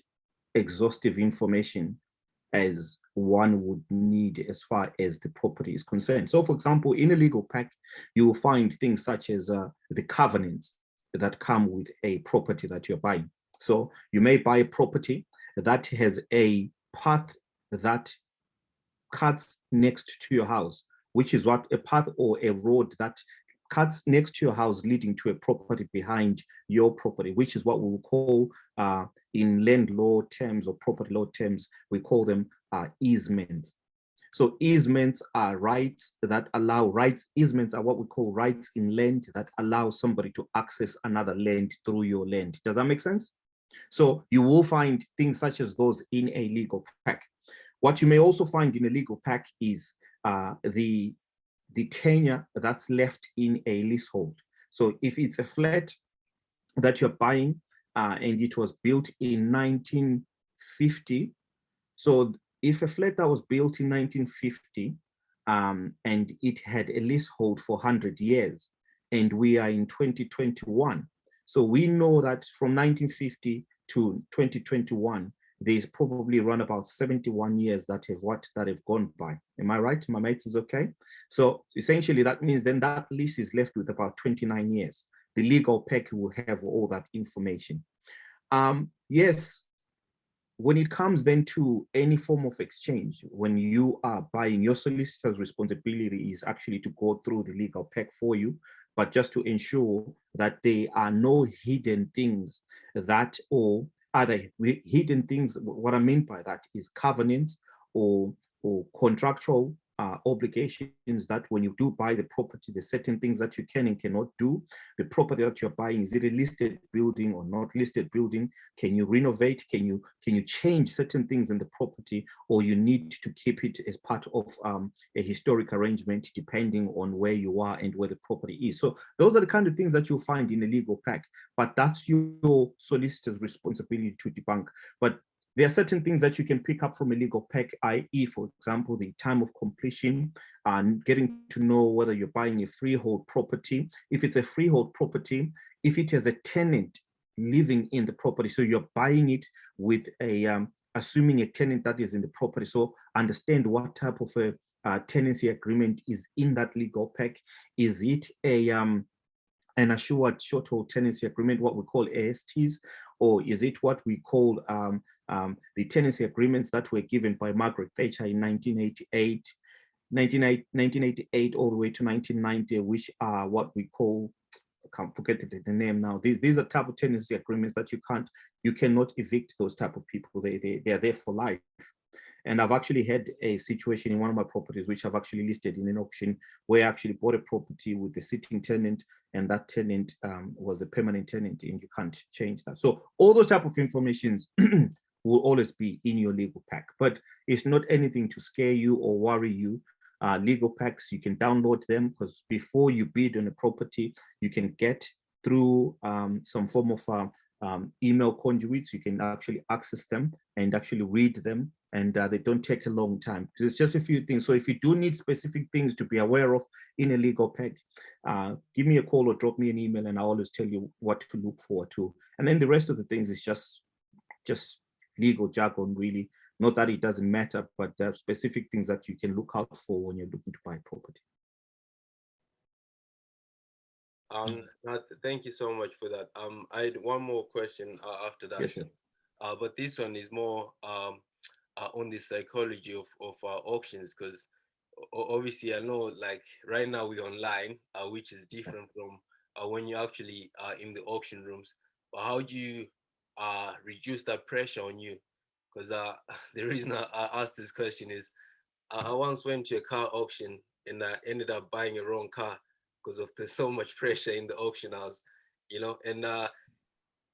exhaustive information as one would need as far as the property is concerned. So for example, in a legal pack, you will find things such as the covenants that come with a property that you're buying. So you may buy a property that has a path that cuts next to your house, which is what a path or a road that cuts next to your house leading to a property behind your property, which is what we will call in land law terms or property law terms, we call them easements. So easements are rights that allow easements are what we call rights in land that allow somebody to access another land through your land. Does that make sense? So you will find things such as those in a legal pack. What you may also find in a legal pack is the tenure that's left in a leasehold. So if it's a flat that you're buying and it was built in 1950, so if a flat that was built in 1950 and it had a leasehold for 100 years, and we are in 2021, so we know that from 1950 to 2021, there's probably around about 71 years that have gone by. Am I right? My mate is okay? So essentially that means then that lease is left with about 29 years. The legal pack will have all that information. Yes, when it comes then to any form of exchange, when you are buying, your solicitor's responsibility is actually to go through the legal pack for you, but just to ensure that there are no hidden things that, or other hidden things. What I mean by that is covenants or contractual obligations that when you do buy the property, there's certain things that you can and cannot do. The property that you're buying, is it a listed building or not listed building? Can you renovate? Can you change certain things in the property, or you need to keep it as part of a historic arrangement depending on where you are and where the property is? So those are the kind of things that you'll find in a legal pack, but that's your solicitor's responsibility to debunk. But there are certain things that you can pick up from a legal pack, i.e., for example, the time of completion and getting to know whether you're buying a freehold property. If it's a freehold property, if it has a tenant living in the property, so you're buying it with a assuming a tenant that is in the property. So understand what type of tenancy agreement is in that legal pack? Is it an assured short-hold tenancy agreement, what we call ASTs, or is it what we call the tenancy agreements that were given by Margaret Thatcher in 1988 all the way to 1990, which are what we call, I can't forget the name now. These are type of tenancy agreements that you cannot evict those type of people. They are there for life. And I've actually had a situation in one of my properties, which I've actually listed in an auction, where I actually bought a property with a sitting tenant, and that tenant was a permanent tenant, and you can't change that. So all those type of informations will always be in your legal pack, but it's not anything to scare you or worry you. Legal packs, you can download them, because before you bid on a property, you can get through some form of email conduits. You can actually access them and actually read them, and they don't take a long time, because it's just a few things. So if you do need specific things to be aware of in a legal pack, give me a call or drop me an email, and I'll always tell you what to look forward to. And then the rest of the things is just legal jargon, really. Not that it doesn't matter, but there are specific things that you can look out for when you're looking to buy property. Thank you so much for that. I had one more question after that. Yes, sir. But this one is more on the psychology of auctions, because obviously I know, like, right now we're online, which is different from when you're actually in the auction rooms. But how do you reduce that pressure on you? Because the reason I asked this question is I once went to a car auction and I ended up buying a wrong car because of there's so much pressure in the auction house, you know.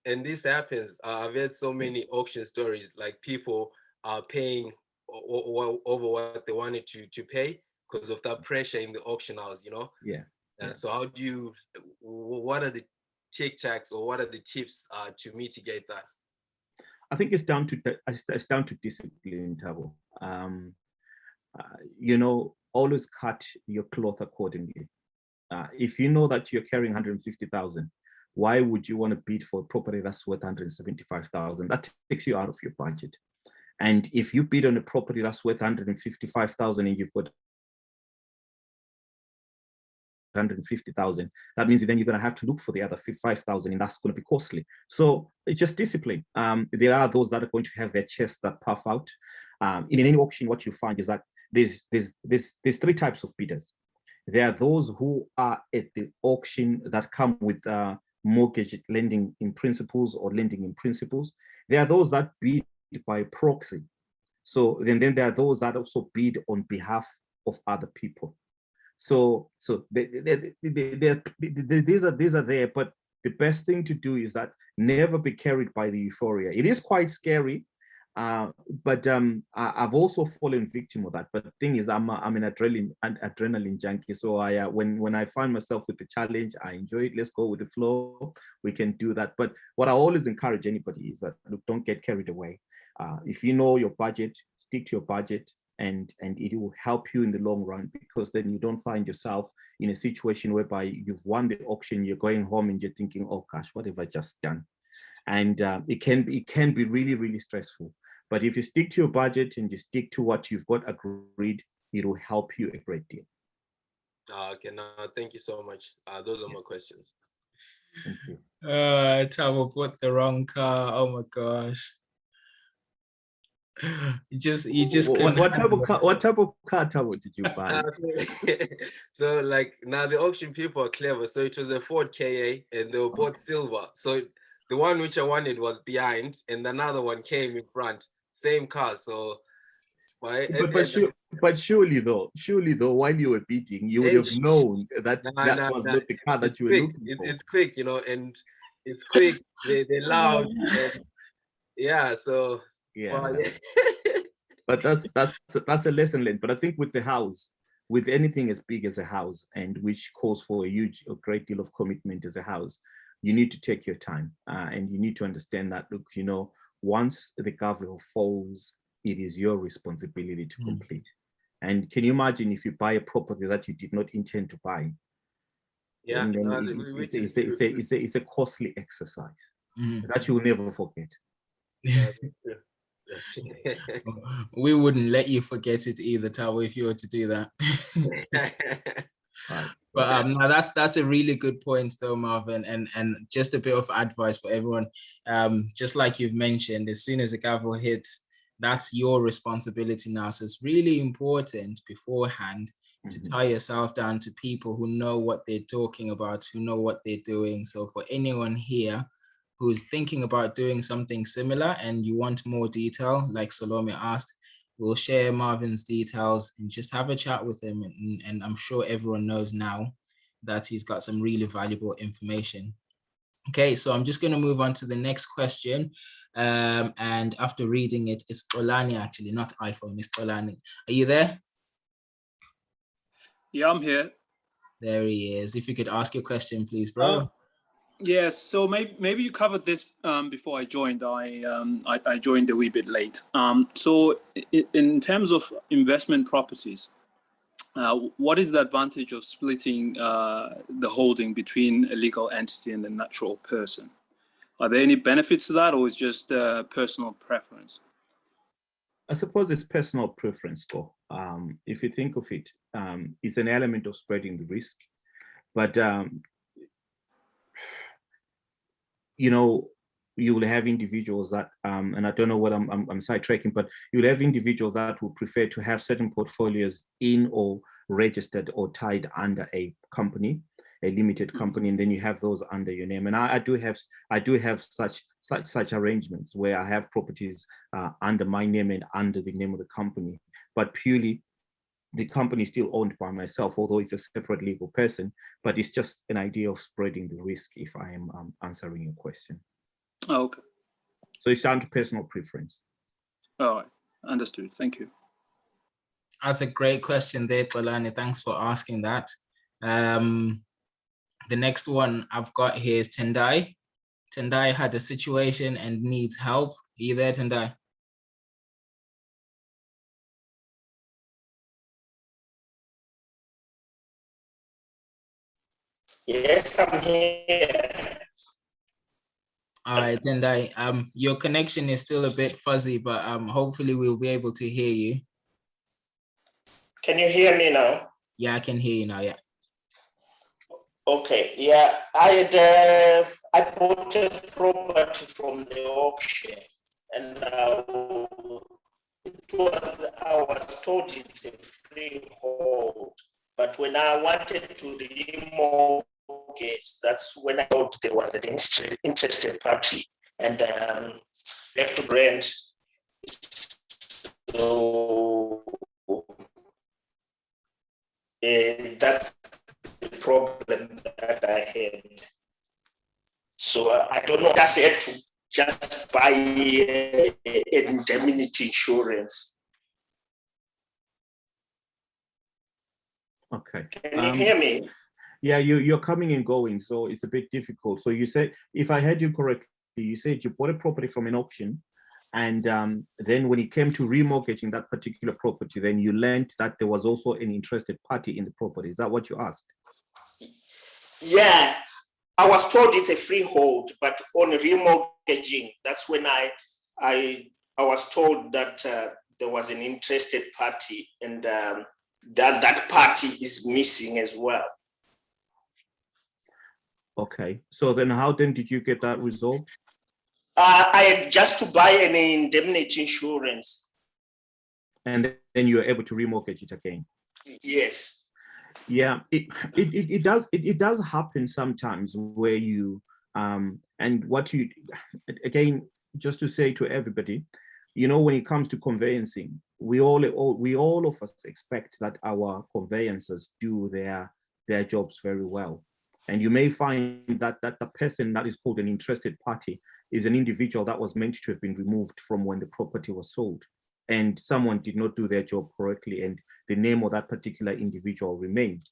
And this happens. I've heard so many auction stories, like people are paying over what they wanted to pay because of that pressure in the auction house, you know. Yeah. So how do you? What are the tic-tacs or what are the tips to mitigate that? I think it's down to discipline, Tabo. You know, always cut your cloth accordingly. If you know that you're carrying 150,000, why would you want to bid for a property that's worth 175,000? That takes you out of your budget. And if you bid on a property that's worth 155,000 and you've got 150,000, that means then you're going to have to look for the other 5,000, and that's going to be costly. So it's just discipline. There are those that are going to have their chests that puff out. In any auction, what you find is that there's three types of bidders. There are those who are at the auction that come with mortgage lending in principles or lending in principles. There are those that bid by proxy. So then there are those that also bid on behalf of other people. So these are there, but the best thing to do is that never be carried by the euphoria. It is quite scary, but I've also fallen victim of that. But the thing is, I'm an adrenaline junkie. So when I find myself with the challenge, I enjoy it. Let's go with the flow. We can do that. But what I always encourage anybody is that, look, don't get carried away. If you know your budget, stick to your budget. And it will help you in the long run, because then you don't find yourself in a situation whereby you've won the auction, you're going home and you're thinking, oh gosh, what have I just done? And it can be really, really stressful. But if you stick to your budget and you stick to what you've got agreed, it will help you a great deal. Okay, now thank you so much. Those are my questions. Thank you. Tabo bought the wrong car. Oh my gosh. You just what type of car Tabo did you buy? So like, now the auction people are clever. So it was a Ford KA and they were both silver. So the one which I wanted was behind and another one came in front. Same car. So but surely though, while you were bidding, you would have known that was not the car that you were looking for. It's quick, you know, and it's quick. They're loud. And, yeah. So yeah. But that's a lesson learned. But I think with the house, with anything as big as a house, and which calls for a great deal of commitment as a house, you need to take your time, and you need to understand that, look, you know, once the gavel falls, it is your responsibility to complete. And can you imagine if you buy a property that you did not intend to buy? Yeah, it's a costly exercise that you will never forget. Yeah, We wouldn't let you forget it either, Tawo, if you were to do that. Right. But no, that's a really good point though, Marvin, and just a bit of advice for everyone. Just like you've mentioned, as soon as the gavel hits, that's your responsibility now. So it's really important beforehand to tie yourself down to people who know what they're talking about, who know what they're doing. So for anyone here who's thinking about doing something similar and you want more detail, like Salome asked, we'll share Marvin's details and just have a chat with him. And I'm sure everyone knows now that he's got some really valuable information. Okay, so I'm just going to move on to the next question. And after reading it, it's Olani actually, not iPhone, it's Olani. Are you there? Yeah, I'm here. There he is. If you could ask your question, please, bro. Yes, so maybe you covered this before I joined. I joined a wee bit late. So in terms of investment properties, what is the advantage of splitting the holding between a legal entity and a natural person? Are there any benefits to that, or is it just personal preference? I suppose it's personal preference, though. If you think of it, it's an element of spreading the risk. But you know, you will have individuals that, and I don't know what I'm sidetracking, but you'll have individuals that will prefer to have certain portfolios in or registered or tied under a company, a limited company, and then you have those under your name. And I do have such arrangements where I have properties under my name and under the name of the company, but purely the company is still owned by myself, although it's a separate legal person, but it's just an idea of spreading the risk, if I am answering your question. Oh, okay. So it's down to personal preference. All right, understood. Thank you. That's a great question there, Kolani. Thanks for asking that. The next one I've got here is Tendai. Tendai had a situation and needs help. Are you there, Tendai? Yes, I'm here. All right, Tendai. Your connection is still a bit fuzzy, but hopefully we'll be able to hear you. Can you hear me now? Yeah, I can hear you now. Yeah. Okay. Yeah, I bought a property from the auction, and I was told it's a freehold. But when I wanted to remortgage, that's when I thought there was an interested party and left to rent. So that's the problem that I had. So I don't know. I just had to just buy indemnity insurance. Okay. Can you hear me? Yeah, you're coming and going, so it's a bit difficult. So you said, if I heard you correctly, you said you bought a property from an auction, and then when it came to remortgaging that particular property, then you learned that there was also an interested party in the property. Is that what you asked? Yeah, I was told it's a freehold, but on remortgaging, that's when I was told that there was an interested party, and that party is missing as well. Okay, so then how then did you get that resolved? I had just to buy an indemnity insurance. And then you were able to remortgage it again? Yes. Yeah, it does happen sometimes where you and what you, again, just to say to everybody, you know, when it comes to conveyancing, we all of us expect that our conveyancers do their jobs very well. And you may find that the person that is called an interested party is an individual that was meant to have been removed from when the property was sold, and someone did not do their job correctly, and the name of that particular individual remained.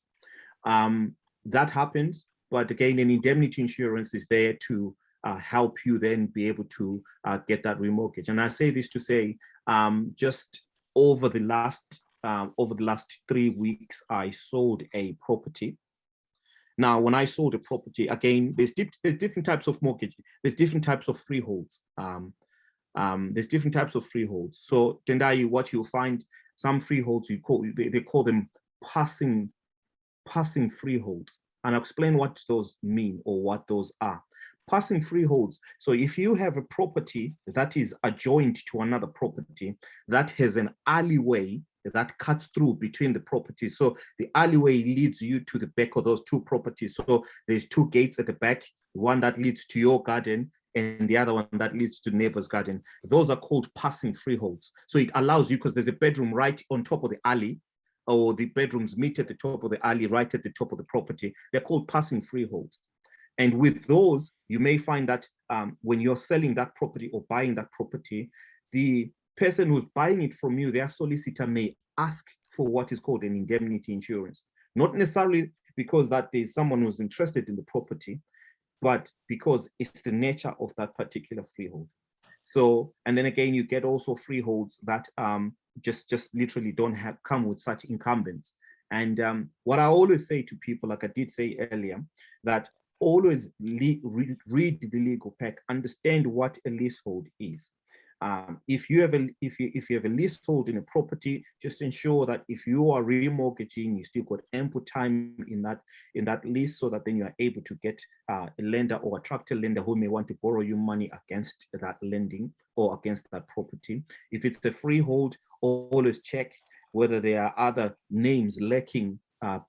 That happens, but again, an indemnity insurance is there to help you then be able to get that remortgage. And I say this to say, just over the last 3 weeks, I sold a property. Now, when I sold a property, again, there's different types of mortgage. There's different types of freeholds. There's different types of freeholds. So Tendai, what you'll find, some freeholds they call them passing freeholds. And I'll explain what those mean or what those are. Passing freeholds. So if you have a property that is adjoined to another property that has an alleyway that cuts through between the properties. So the alleyway leads you to the back of those two properties. So there's two gates at the back, one that leads to your garden and the other one that leads to the neighbor's garden. Those are called passing freeholds. So it allows you, because there's a bedroom right on top of the alley, or the bedrooms meet at the top of the alley, right at the top of the property. They're called passing freeholds. And with those, you may find that when you're selling that property or buying that property, the person who's buying it from you, their solicitor may ask for what is called an indemnity insurance. Not necessarily because that there's someone who's interested in the property, but because it's the nature of that particular freehold. So, and then again, you get also freeholds that just literally don't come with such incumbents. And what I always say to people, like I did say earlier, that always read the legal pack, understand what a leasehold is. If you have a leasehold in a property, just ensure that if you are remortgaging, you still got ample time in that lease, so that then you are able to get a lender or attract a lender who may want to borrow you money against that lending or against that property. If it's a freehold, always check whether there are other names lurking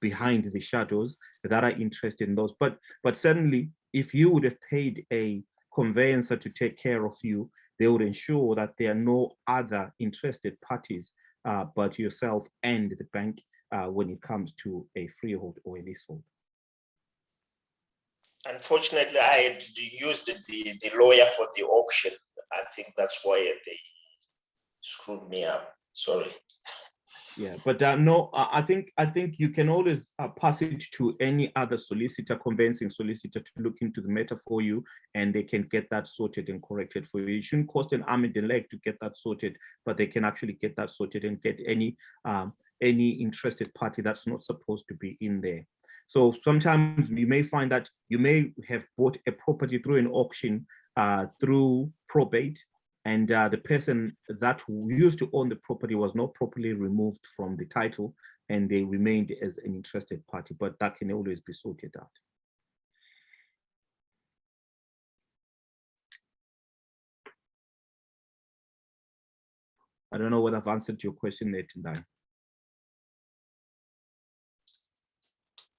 behind the shadows that are interested in those. But certainly, if you would have paid a conveyancer to take care of you, they would ensure that there are no other interested parties but yourself and the bank when it comes to a freehold or a leasehold. Unfortunately, I had used the lawyer for the auction. I think that's why they screwed me up. Sorry. Yeah, but no, I think you can always pass it to any other solicitor, conveyancing solicitor, to look into the matter for you, and they can get that sorted and corrected for you. It shouldn't cost an arm and a leg to get that sorted, but they can actually get that sorted and get any interested party that's not supposed to be in there. So sometimes you may find that you may have bought a property through an auction, through probate, and the person that used to own the property was not properly removed from the title, and they remained as an interested party, but that can always be sorted out. I don't know whether I've answered your question there, Tendai.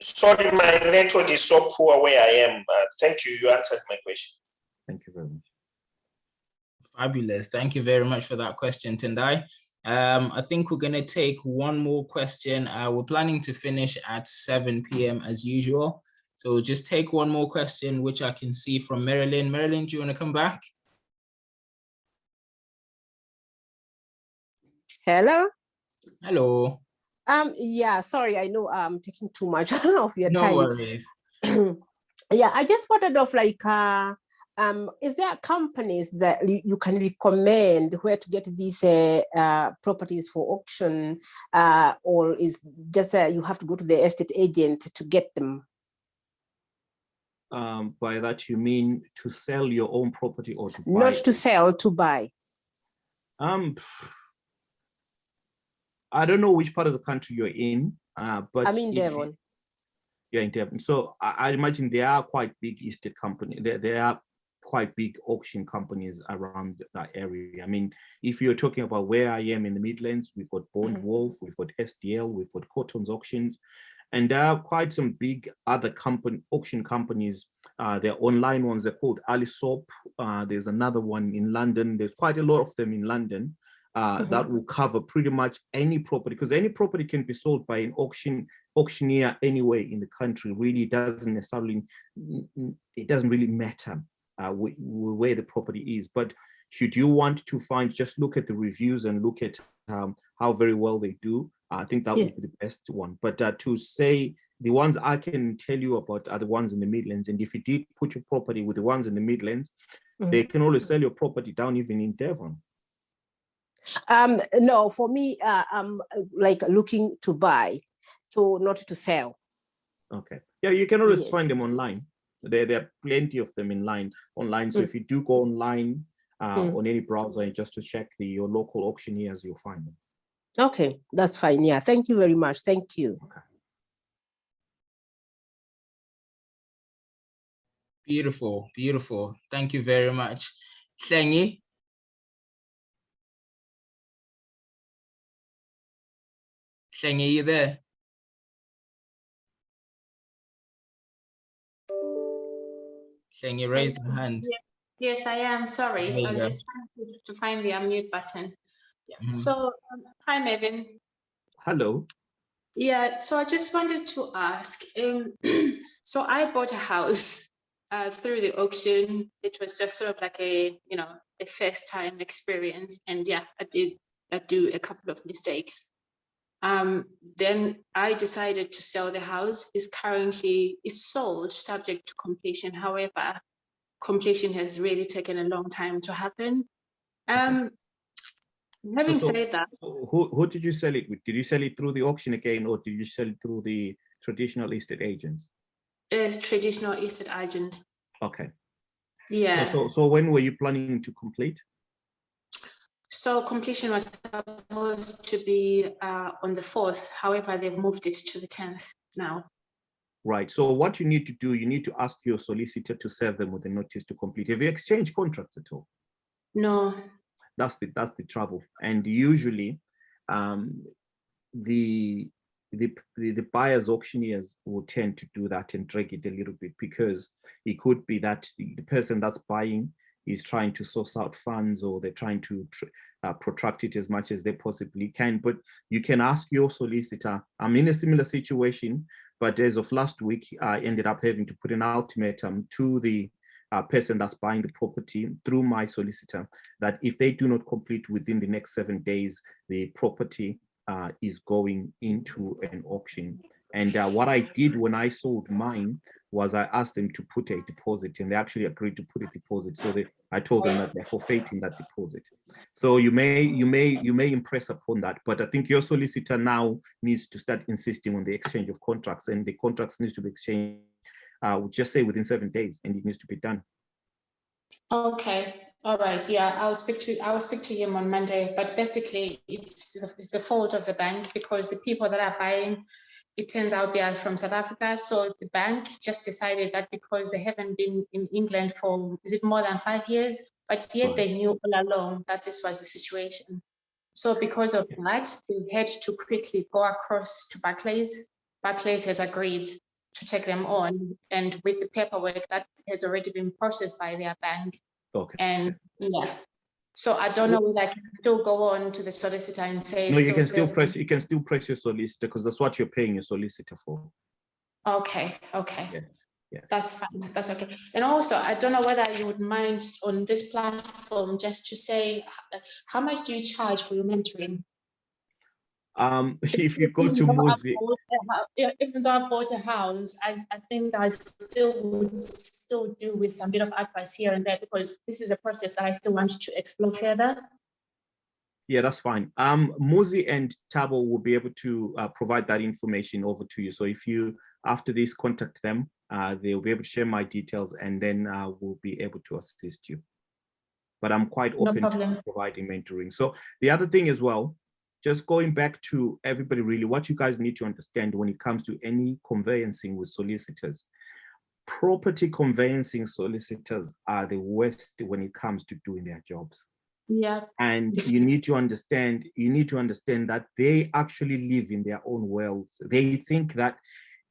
Sorry, my network is so poor where I am. Thank you. You answered my question. Thank you very much. Fabulous. Thank you very much for that question, Tendai. I think we're going to take one more question. We're planning to finish at 7 p.m. as usual. So we'll just take one more question, which I can see from Marilyn. Marilyn, do you want to come back? Hello. Hello. Yeah, sorry, I know I'm taking too much of your time. No worries. Yeah, I just wanted to like, is there companies that you can recommend where to get these properties for auction, or is just you have to go to the estate agent to get them? By that you mean to sell your own property or to buy? Not to sell, to buy. I don't know which part of the country you're in, but I'm in Devon. You're in Devon. So I imagine there are quite big estate companies. There are quite big auction companies around that area. I mean, if you're talking about where I am in the Midlands, we've got Bond Wolf, we've got SDL, we've got Cotton's Auctions, and there are quite some big other auction companies. They're online ones. They're called Alisop. There's another one in London. There's quite a lot of them in London. That will cover pretty much any property, because any property can be sold by an auctioneer anywhere in the country. Really doesn't necessarily, it doesn't really matter where the property is. But should you want to find, just look at the reviews and look at how very well they do. I think that would be the best one. But to say the ones I can tell you about are the ones in the Midlands, and if you did put your property with the ones in the Midlands, they can always sell your property down even in Devon. No, for me, I'm like looking to buy, so not to sell. Okay. Yeah, you can always find them online. There are plenty of them online. So if you do go online, on any browser, and just to check your local auctioneers, you'll find them. Okay, that's fine. Yeah, thank you very much. Thank you. Okay. Beautiful, beautiful. Thank you very much. Hlengi? Hlengi, you there? Hlengi, raised your hand. Yes, I am. Sorry, There you I was go. just trying to find the unmute button. Yeah. Mhm. So, hi, Marvin. Hello. Yeah, so I just wanted to ask, so I bought a house through the auction. It was just sort of like a, a first time experience. And yeah, I do a couple of mistakes. Then I decided to sell the house. It's currently sold subject to completion. However, completion has really taken a long time to happen. Having said that, who did you sell it with? Did you sell it through the auction again, or did you sell it through the traditional estate agents? it's traditional estate agent. Okay. Yeah. So when were you planning to complete? So completion was supposed to be on the 4th. However, they've moved it to the 10th now. Right. So what you need to do, you need to ask your solicitor to serve them with a notice to complete. Have you exchanged contracts at all? No. That's the trouble. And usually, the buyers auctioneers will tend to do that and drag it a little bit, because it could be that the person that's buying is trying to source out funds, or they're trying to protract it as much as they possibly can. But you can ask your solicitor. I'm in a similar situation, but as of last week, I ended up having to put an ultimatum to the person that's buying the property through my solicitor, that if they do not complete within the next 7 days, the property is going into an auction. And what I did when I sold mine was I asked them to put a deposit, and they actually agreed to put a deposit. So I told them that they're forfeiting that deposit. So you may impress upon that, but I think your solicitor now needs to start insisting on the exchange of contracts, and the contracts needs to be exchanged. Just say within 7 days, and it needs to be done. Okay. All right. Yeah, I'll speak to him on Monday. But basically, it's the fault of the bank, because the people that are buying, it turns out they are from South Africa. So the bank just decided that because they haven't been in England for, is it more than 5 years? But yet they knew all along that this was the situation. So because of that, they had to quickly go across to Barclays. Barclays has agreed to take them on, and with the paperwork that has already been processed by their bank. Okay. And yeah, so I don't know whether I can still go on to the solicitor and say. No, you can still press your solicitor, because that's what you're paying your solicitor for. Okay. Yeah. That's fine. That's okay. And also, I don't know whether you would mind on this platform just to say, how much do you charge for your mentoring? If you go to Muzi, even though I bought a house, I think I would still do with some bit of advice here and there, because this is a process that I still want to explore further. Yeah, that's fine. Muzi and Tabo will be able to provide that information over to you. So if you, after this, contact them, they'll be able to share my details, and then we'll be able to assist you. But I'm quite open to providing mentoring. So the other thing as well, just going back to everybody, really, what you guys need to understand when it comes to any conveyancing with solicitors, property conveyancing solicitors are the worst when it comes to doing their jobs. Yeah. And you need to understand that they actually live in their own worlds. They think that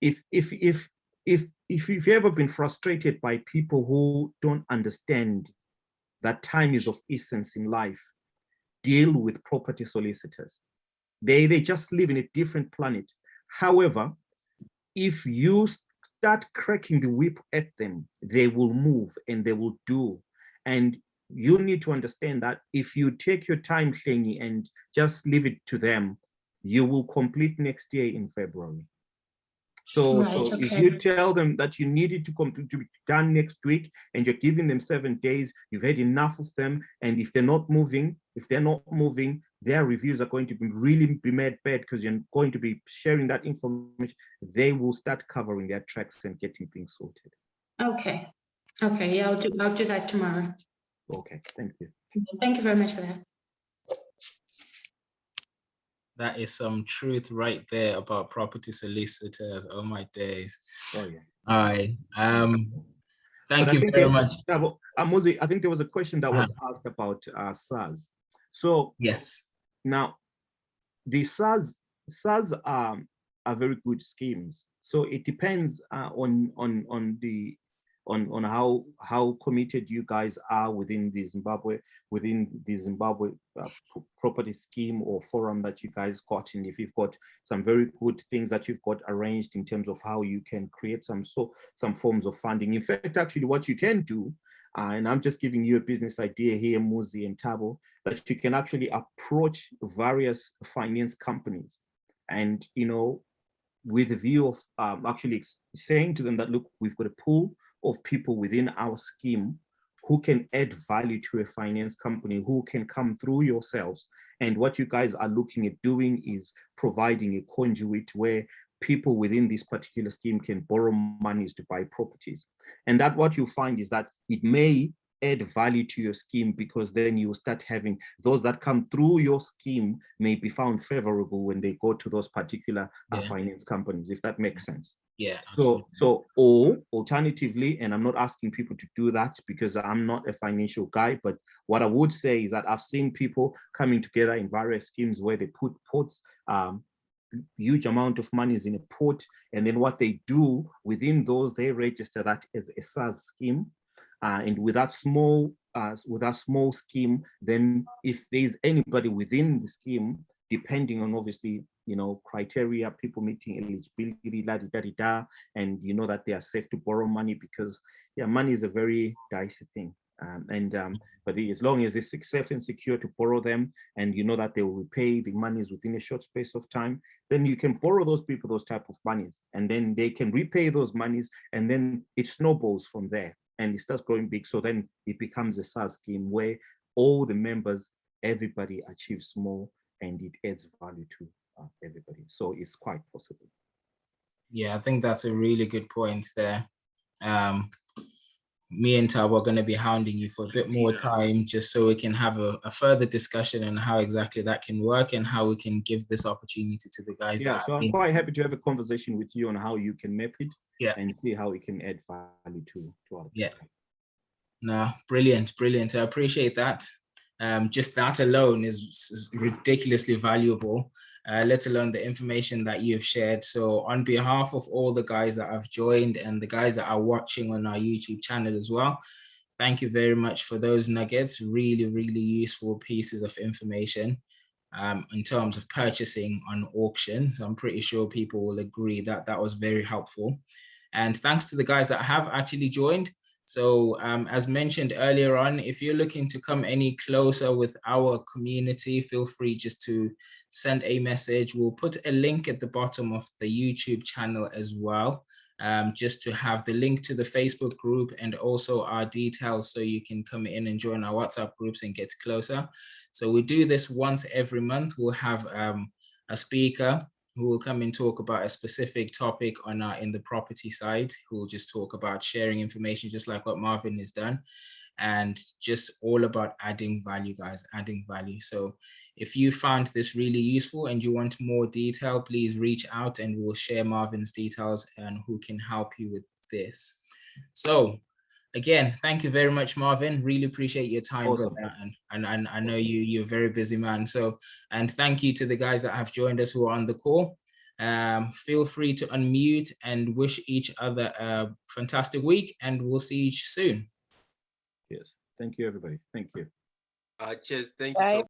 if you've ever been frustrated by people who don't understand that time is of essence in life, deal with property solicitors. They just live in a different planet. However, if you start cracking the whip at them, they will move and they will do. And you need to understand that if you take your time, Hlengi, and just leave it to them, you will complete next year in February. So, if you tell them that you need it to be done next week, and you're giving them 7 days, you've had enough of them, and if they're not moving, their reviews are going to be made bad, because you're going to be sharing that information. They will start covering their tracks and getting things sorted. Okay. Yeah, I'll do that tomorrow. Okay, thank you. Thank you very much for that. That is some truth right there about property solicitors. Oh my days. Oh yeah. All right. Thank But you very much. Mozi, I think there was a question that was asked about SARS. So yes, now the SARS are very good schemes. So it depends on how committed you guys are within the Zimbabwe property scheme or forum that you guys got. And if you've got some very good things that you've got arranged in terms of how you can create some forms of funding. In fact, actually what you can do, and I'm just giving you a business idea here, Muzi and Tabo, that you can actually approach various finance companies and, you know, with the view of actually saying to them that, look, we've got a pool of people within our scheme who can add value to a finance company, who can come through yourselves. And what you guys are looking at doing is providing a conduit where people within this particular scheme can borrow monies to buy properties. And that what you find is that it may add value to your scheme, because then you start having those that come through your scheme may be found favorable when they go to those particular finance companies, if that makes sense. Yeah. So or alternatively, and I'm not asking people to do that because I'm not a financial guy, but what I would say is that I've seen people coming together in various schemes where they put pots, huge amount of money is in a pot, and then what they do within those, they register that as a SARS scheme. And with that small scheme, then if there's anybody within the scheme, depending on obviously, you know, criteria, people meeting eligibility, and you know that they are safe to borrow money, because money is a very dicey thing. But as long as it's safe and secure to borrow them, and you know that they will repay the monies within a short space of time, then you can borrow those people those type of monies, and then they can repay those monies, and then it snowballs from there and it starts growing big. So then it becomes a SARS scheme where all the members, everybody achieves more, and it adds value to everybody. So it's quite possible. Yeah, I think that's a really good point there. Me and Tab are going to be hounding you for a bit more time, just so we can have a further discussion on how exactly that can work and how we can give this opportunity to the guys. Yeah, so I'm quite happy to have a conversation with you on how you can map it, and see how it can add value to our people. No, brilliant. I appreciate that. Just that alone is ridiculously valuable, let alone the information that you've shared. So on behalf of all the guys that have joined and the guys that are watching on our YouTube channel as well, thank you very much for those nuggets. Really, really useful pieces of information in terms of purchasing on auctions. I'm pretty sure people will agree that that was very helpful. And thanks to the guys that have actually joined. So as mentioned earlier on, if you're looking to come any closer with our community, feel free just to send a message. We'll put a link at the bottom of the YouTube channel as well, just to have the link to the Facebook group and also our details, so you can come in and join our WhatsApp groups and get closer. So we do this once every month. We'll have a speaker who will come and talk about a specific topic on in the property side, who will just talk about sharing information, just like what Marvin has done, and just all about adding value, guys, adding value. So if you found this really useful and you want more detail, please reach out and we'll share Marvin's details and who can help you with this. So again, thank you very much, Marvin. Really appreciate your time, awesome. brother. And I know you're a very busy man. So, and thank you to the guys that have joined us who are on the call. Feel free to unmute and wish each other a fantastic week, and we'll see you soon. Yes. Thank you, everybody. Thank you. Cheers. Thank you so much.